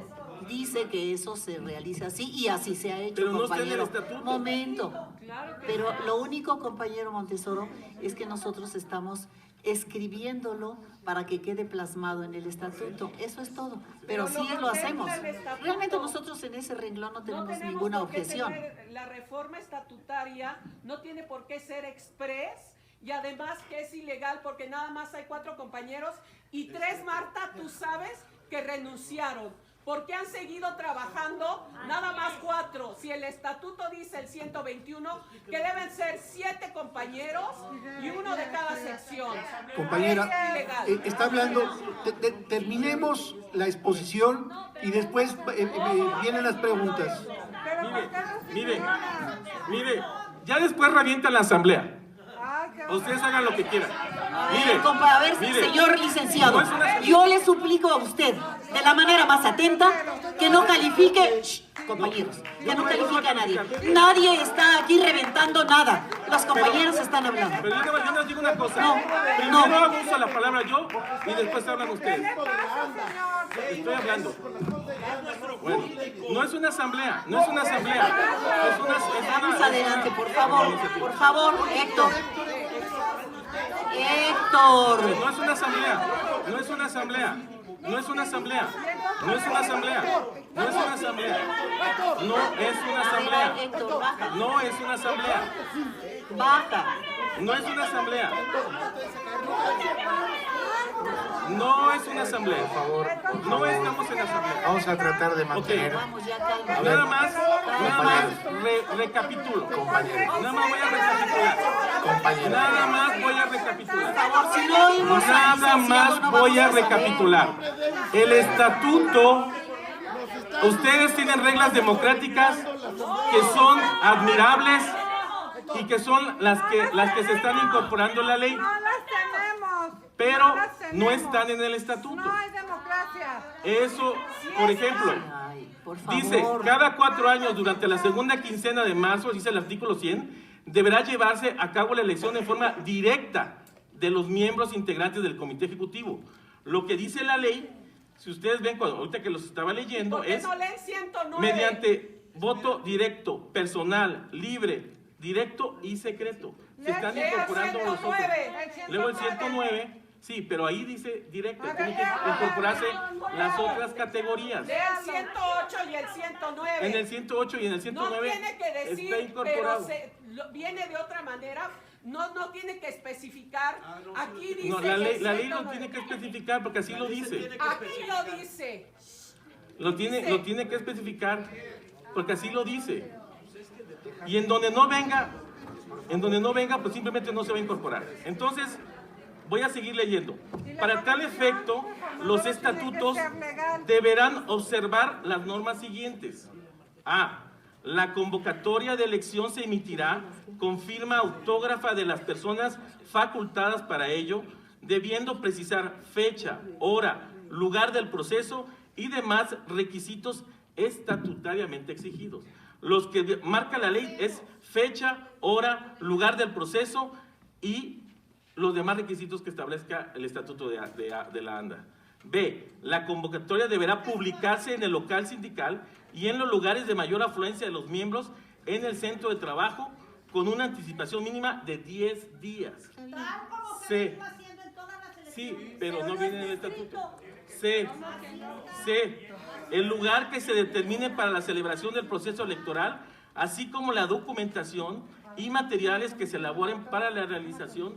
S8: dice que eso se realiza así y así se ha hecho,
S9: Pero no está en el
S8: compañero.
S9: estatuto.
S8: Momento.
S2: Claro que
S8: Pero lo único, compañero Montesoro, es que nosotros estamos escribiéndolo para que quede plasmado en el estatuto. Eso es todo. Pero
S2: Pero
S8: sí
S2: lo
S8: lo
S2: contempla
S8: hacemos.
S2: el estatuto.
S8: Realmente nosotros en ese renglón no tenemos ninguna
S2: por qué
S8: objeción.
S2: tener la reforma estatutaria no tiene por qué ser express y además que es ilegal porque nada más hay 4 compañeros y 3, Marta, tú sabes que renunciaron. Porque han seguido trabajando nada más 4. Si el estatuto dice el 121 que deben ser 7 compañeros y 1 de cada sección.
S1: Compañera,
S2: Es ilegal.
S1: está hablando, terminemos la exposición y después vienen las preguntas.
S9: Mire, ya después revientan la asamblea.
S4: Ay, qué
S9: Ustedes hagan lo que quieran.
S8: A ver, señor licenciado,
S9: no es una-
S8: yo le suplico a usted, de la manera más atenta, que no califique, compañeros, que no califique a nadie. Nadie está aquí reventando nada. Los compañeros están hablando.
S9: Pero yo les digo una cosa.
S8: No,
S9: Primero
S8: no.
S9: hago uso de la palabra yo y después hablan ustedes. Estoy hablando. Bueno, no es una asamblea, no es una asamblea.
S8: Vamos adelante, por favor, Héctor. Héctor.
S9: No es una asamblea, no es una asamblea, no es una asamblea, no es una asamblea, no es una asamblea, no es una asamblea,
S8: Héctor, baja.
S9: no es una asamblea,
S8: Baja.
S9: no es una asamblea, no es una asamblea,
S6: Por favor,
S9: no estamos en asamblea.
S6: vamos a tratar de mantener.
S8: Vamos, ya calma.
S9: Nada más recapitulo.
S6: Compañero.
S9: Nada más voy a recapitular.
S6: Compañero.
S9: Nada más voy a recapitular.
S8: Por favor, si no oímos al
S9: Nada
S8: licenciado,
S9: más
S8: no
S9: voy
S8: vamos
S9: a
S8: saber.
S9: recapitular. El estatuto, ustedes tienen reglas democráticas que son admirables y que son las que se están incorporando en la ley,
S4: No las tenemos.
S9: pero
S4: No las tenemos.
S9: no están en el estatuto.
S4: No hay democracia.
S9: Eso, por ejemplo,
S8: Ay, por favor.
S9: dice, cada 4 años durante la segunda quincena de marzo, dice el artículo 100, deberá llevarse a cabo la elección en forma directa de los miembros integrantes del comité ejecutivo. Lo que dice la ley, si ustedes ven, ahorita que los estaba leyendo,
S2: ¿Por qué
S9: es
S2: no leen 109?
S9: mediante voto directo, personal, libre, directo y secreto. Se están
S2: Lea
S9: incorporando los otros.
S2: 109.
S9: Luego el 109, sí, pero ahí dice directo, tiene que incorporarse las otras categorías.
S2: Lea el 108 y el 109.
S9: En el 108 y en el 109
S2: no tiene que decir,
S9: está incorporado.
S2: pero viene de otra manera. No tiene que especificar. Aquí dice.
S9: No, la ley
S2: el
S9: lo
S2: 109.
S9: tiene que especificar porque así lo dice.
S2: Aquí lo dice.
S9: Lo tiene que especificar porque así lo dice. Y en donde no venga, pues simplemente no se va a incorporar. Entonces, voy a seguir leyendo. Para tal efecto, los estatutos deberán observar las normas siguientes. A. La convocatoria de elección se emitirá con firma autógrafa de las personas facultadas para ello, debiendo precisar fecha, hora, lugar del proceso y demás requisitos estatutariamente exigidos. Los que marca la ley es fecha, hora, lugar del proceso y los demás requisitos que establezca el estatuto de la ANDA. B. La convocatoria deberá publicarse en el local sindical y en los lugares de mayor afluencia de los miembros en el centro de trabajo con una anticipación mínima de 10 días. C. Sí, pero no viene en el estatuto. C. El lugar que se determine para la celebración del proceso electoral, así como la documentación y materiales que se elaboren para la realización,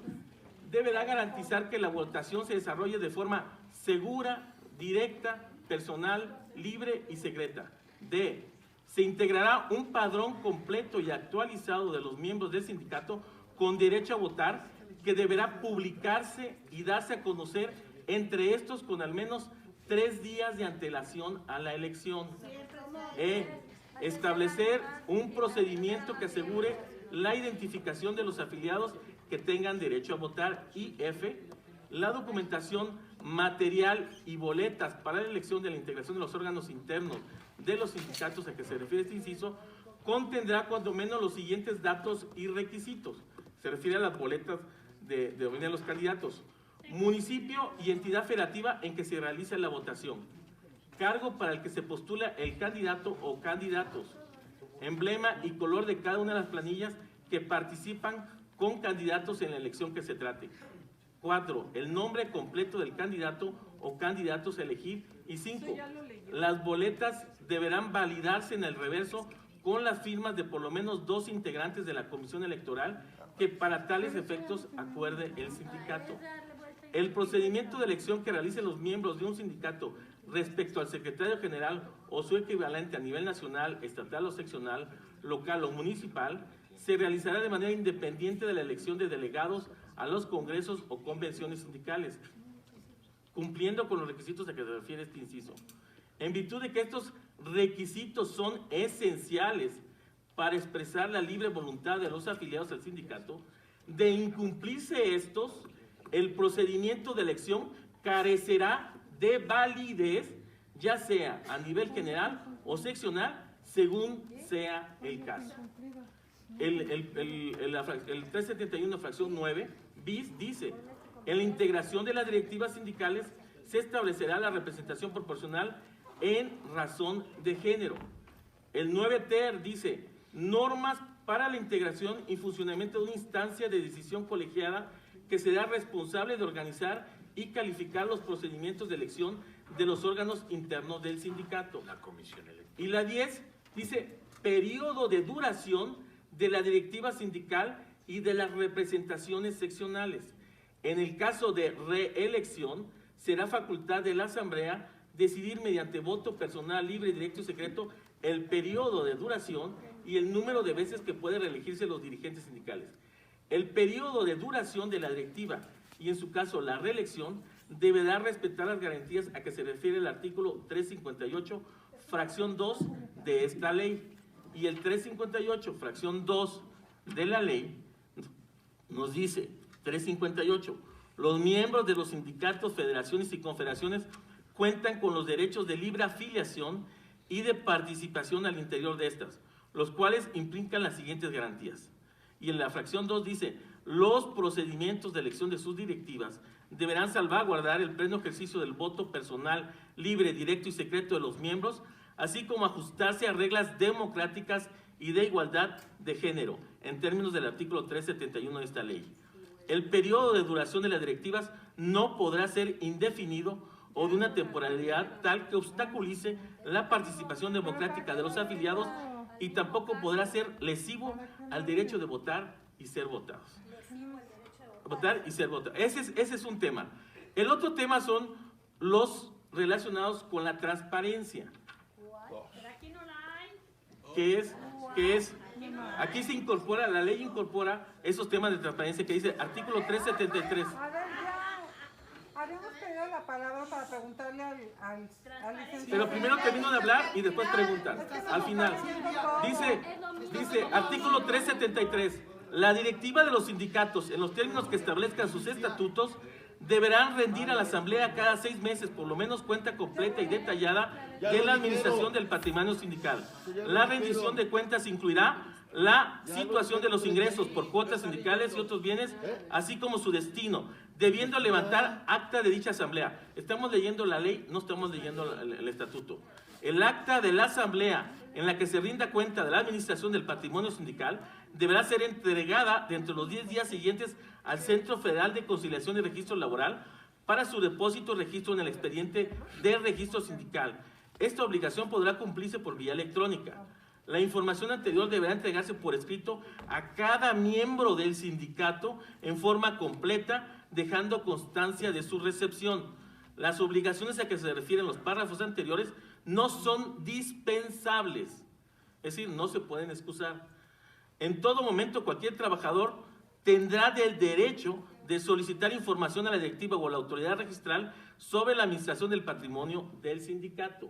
S9: deberá garantizar que la votación se desarrolle de forma segura, directa, personal, libre y secreta. D. Se integrará un padrón completo y actualizado de los miembros del sindicato con derecho a votar, que deberá publicarse y darse a conocer entre estos con al menos 3 días de antelación a la elección. E. Establecer un procedimiento que asegure la identificación de los afiliados que tengan derecho a votar. Y F. La documentación material y boletas para la elección de la integración de los órganos internos de los sindicatos a que se refiere este inciso contendrá cuando menos los siguientes datos y requisitos. Se refiere a las boletas de los candidatos. Municipio y entidad federativa en que se realiza la votación. Cargo para el que se postula el candidato o candidatos. Emblema y color de cada una de las planillas que participan con candidatos en la elección que se trate. 4. El nombre completo del candidato o candidatos a elegir. Y 5. Las boletas deberán validarse en el reverso con las firmas de por lo menos 2 integrantes de la comisión electoral que para tales efectos acuerde el sindicato. El procedimiento de elección que realicen los miembros de un sindicato respecto al secretario general o su equivalente a nivel nacional, estatal o seccional, local o municipal, se realizará de manera independiente de la elección de delegados a los congresos o convenciones sindicales, cumpliendo con los requisitos a que se refiere este inciso. En virtud de que estos requisitos son esenciales para expresar la libre voluntad de los afiliados al sindicato, de incumplirse estos, el procedimiento de elección carecerá de validez, ya sea a nivel general o seccional, según sea el caso. El 371, fracción 9, bis, dice: en la integración de las directivas sindicales se establecerá la representación proporcional en razón de género. El 9 ter dice: normas para la integración y funcionamiento de una instancia de decisión colegiada que será responsable de organizar y calificar los procedimientos de elección de los órganos internos del sindicato.
S6: La comisión electoral.
S9: Y la 10 dice: periodo de duración de la directiva sindical y de las representaciones seccionales. En el caso de reelección, será facultad de la Asamblea decidir mediante voto personal, libre, directo y secreto el periodo de duración y el número de veces que pueden reelegirse los dirigentes sindicales. El periodo de duración de la directiva y, en su caso, la reelección, deberá respetar las garantías a que se refiere el artículo 358, fracción 2 de esta ley. Y el 358, fracción 2 de la ley, nos dice, 358, los miembros de los sindicatos, federaciones y confederaciones cuentan con los derechos de libre afiliación y de participación al interior de estas, los cuales implican las siguientes garantías. Y en la fracción 2 dice: los procedimientos de elección de sus directivas deberán salvaguardar el pleno ejercicio del voto personal, libre, directo y secreto de los miembros, así como ajustarse a reglas democráticas y de igualdad de género, en términos del artículo 371 de esta ley. El periodo de duración de las directivas no podrá ser indefinido o de una temporalidad tal que obstaculice la participación democrática de los afiliados, y tampoco podrá ser lesivo al derecho de votar y ser votados. Votar y ser votados. Ese es un tema. El otro tema son los relacionados con la transparencia. Que es, aquí se incorpora, la ley incorpora esos temas de transparencia que dice artículo 373.
S4: A ver, ya, habíamos pedido la palabra para preguntarle al licenciado.
S9: Pero primero termino de hablar y después preguntan. Al final. Dice artículo 373. La directiva de los sindicatos, en los términos que establezcan sus estatutos, deberán rendir a la Asamblea cada 6 meses por lo menos cuenta completa y detallada de la administración del patrimonio sindical. La rendición de cuentas incluirá la situación de los ingresos por cuotas sindicales y otros bienes, así como su destino, debiendo levantar acta de dicha asamblea. Estamos leyendo la ley, no estamos leyendo el estatuto. El acta de la asamblea en la que se rinda cuenta de la administración del patrimonio sindical deberá ser entregada dentro de los 10 días siguientes al Centro Federal de Conciliación y Registro Laboral para su depósito y registro en el expediente de registro sindical. Esta obligación podrá cumplirse por vía electrónica. La información anterior deberá entregarse por escrito a cada miembro del sindicato en forma completa, dejando constancia de su recepción. Las obligaciones a que se refieren los párrafos anteriores no son dispensables, es decir, no se pueden excusar. En todo momento, cualquier trabajador tendrá el derecho de solicitar información a la directiva o a la autoridad registral sobre la administración del patrimonio del sindicato.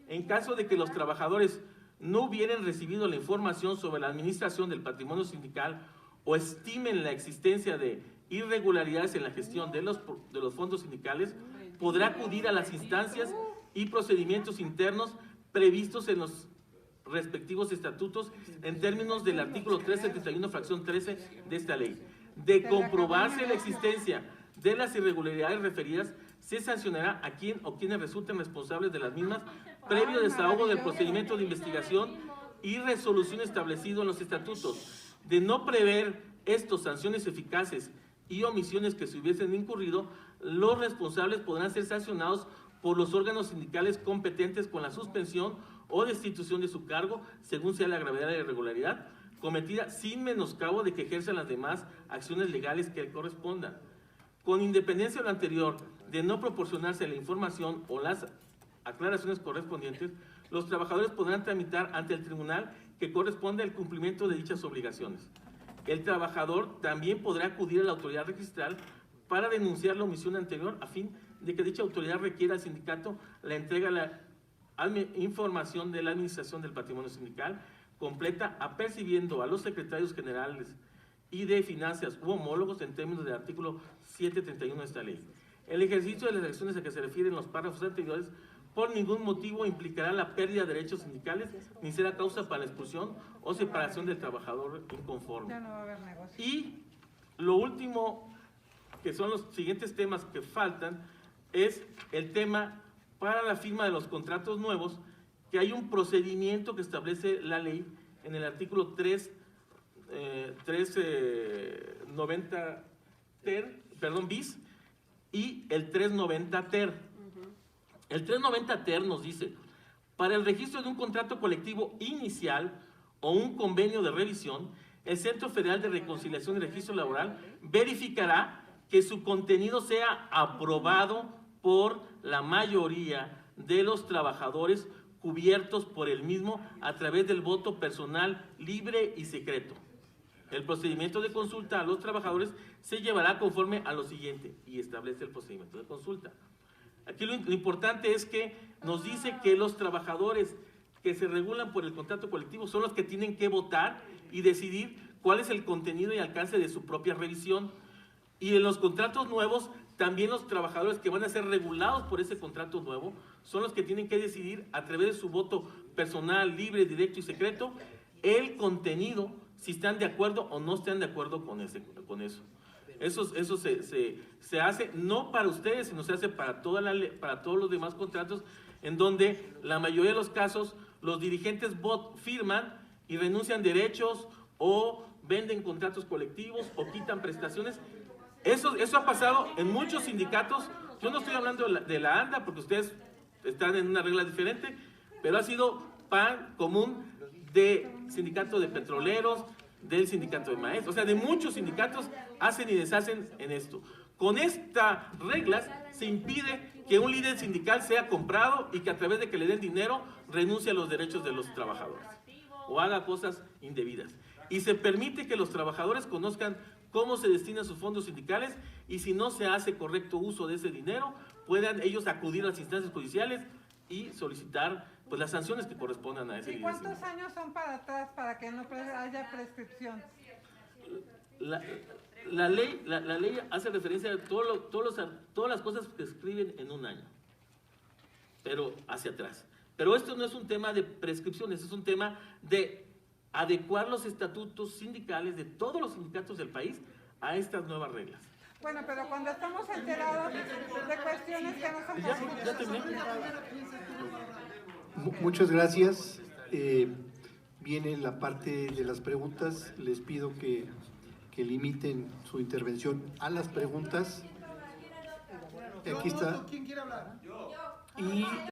S9: En caso de que los trabajadores no hubieran recibido la información sobre la administración del patrimonio sindical o estimen la existencia de irregularidades en la gestión de los fondos sindicales, podrá acudir a las instancias y procedimientos internos previstos en los respectivos estatutos en términos del artículo 371, fracción 13 de esta ley. De comprobarse la existencia de las irregularidades referidas, se sancionará a quien o quienes resulten responsables de las mismas previo desahogo del procedimiento de investigación y resolución establecido en los estatutos. De no prever estos sanciones eficaces y omisiones que se hubiesen incurrido, los responsables podrán ser sancionados por los órganos sindicales competentes con la suspensión o destitución de su cargo, según sea la gravedad de la irregularidad cometida, sin menoscabo de que ejerzan las demás acciones legales que correspondan. Con independencia de lo anterior, de no proporcionarse la información o las aclaraciones correspondientes, los trabajadores podrán tramitar ante el tribunal que corresponde al cumplimiento de dichas obligaciones. El trabajador también podrá acudir a la autoridad registral para denunciar la omisión anterior a fin de que dicha autoridad requiera al sindicato la entrega de la información de la administración del patrimonio sindical completa, apercibiendo a los secretarios generales y de finanzas u homólogos en términos del artículo 731 de esta ley. El ejercicio de las acciones a que se refieren los párrafos anteriores por ningún motivo implicará la pérdida de derechos sindicales ni será causa para la expulsión o separación del trabajador inconforme.
S4: Ya no va a haber negocio.
S9: Y lo último, que son los siguientes temas que faltan, es el tema para la firma de los contratos nuevos, que hay un procedimiento que establece la ley en el artículo 390 bis y el 390 ter. El 390 ter nos dice: para el registro de un contrato colectivo inicial o un convenio de revisión, el Centro Federal de Reconciliación y Registro Laboral verificará que su contenido sea aprobado por la mayoría de los trabajadores cubiertos por el mismo a través del voto personal libre y secreto. El procedimiento de consulta a los trabajadores se llevará conforme a lo siguiente, y establece el procedimiento de consulta. Aquí lo importante es que nos dice que los trabajadores que se regulan por el contrato colectivo son los que tienen que votar y decidir cuál es el contenido y alcance de su propia revisión. Y en los contratos nuevos, también los trabajadores que van a ser regulados por ese contrato nuevo son los que tienen que decidir a través de su voto personal, libre, directo y secreto, el contenido, si están de acuerdo o no están de acuerdo con eso. Eso se hace no para ustedes, sino se hace para todos los demás contratos, en donde la mayoría de los casos los dirigentes firman y renuncian derechos o venden contratos colectivos o quitan prestaciones. Eso ha pasado en muchos sindicatos. Yo no estoy hablando de la ANDA porque ustedes están en una regla diferente, pero ha sido pan común de sindicato de petroleros, del sindicato de maestros, o sea, de muchos sindicatos hacen y deshacen en esto. Con estas reglas se impide que un líder sindical sea comprado y que a través de que le den dinero renuncie a los derechos de los trabajadores o haga cosas indebidas. Y se permite que los trabajadores conozcan cómo se destinan sus fondos sindicales y si no se hace correcto uso de ese dinero, puedan ellos acudir a las instancias judiciales y solicitar pues las sanciones que correspondan a ese
S4: ¿Y
S9: líder
S4: cuántos
S9: sindical.
S4: años son para atrás para que no haya prescripción?
S9: La ley hace referencia a todas las cosas que escriben en un año, pero hacia atrás. Pero esto no es un tema de prescripciones, es un tema de adecuar los estatutos sindicales de todos los sindicatos del país a estas nuevas reglas.
S4: Bueno, pero cuando estamos enterados de cuestiones que no son
S9: ¿Ya terminé?
S1: Muchas gracias. Viene la parte de las preguntas. Les pido que limiten su intervención a las preguntas. Aquí está.
S11: ¿Quién quiere hablar?
S1: Y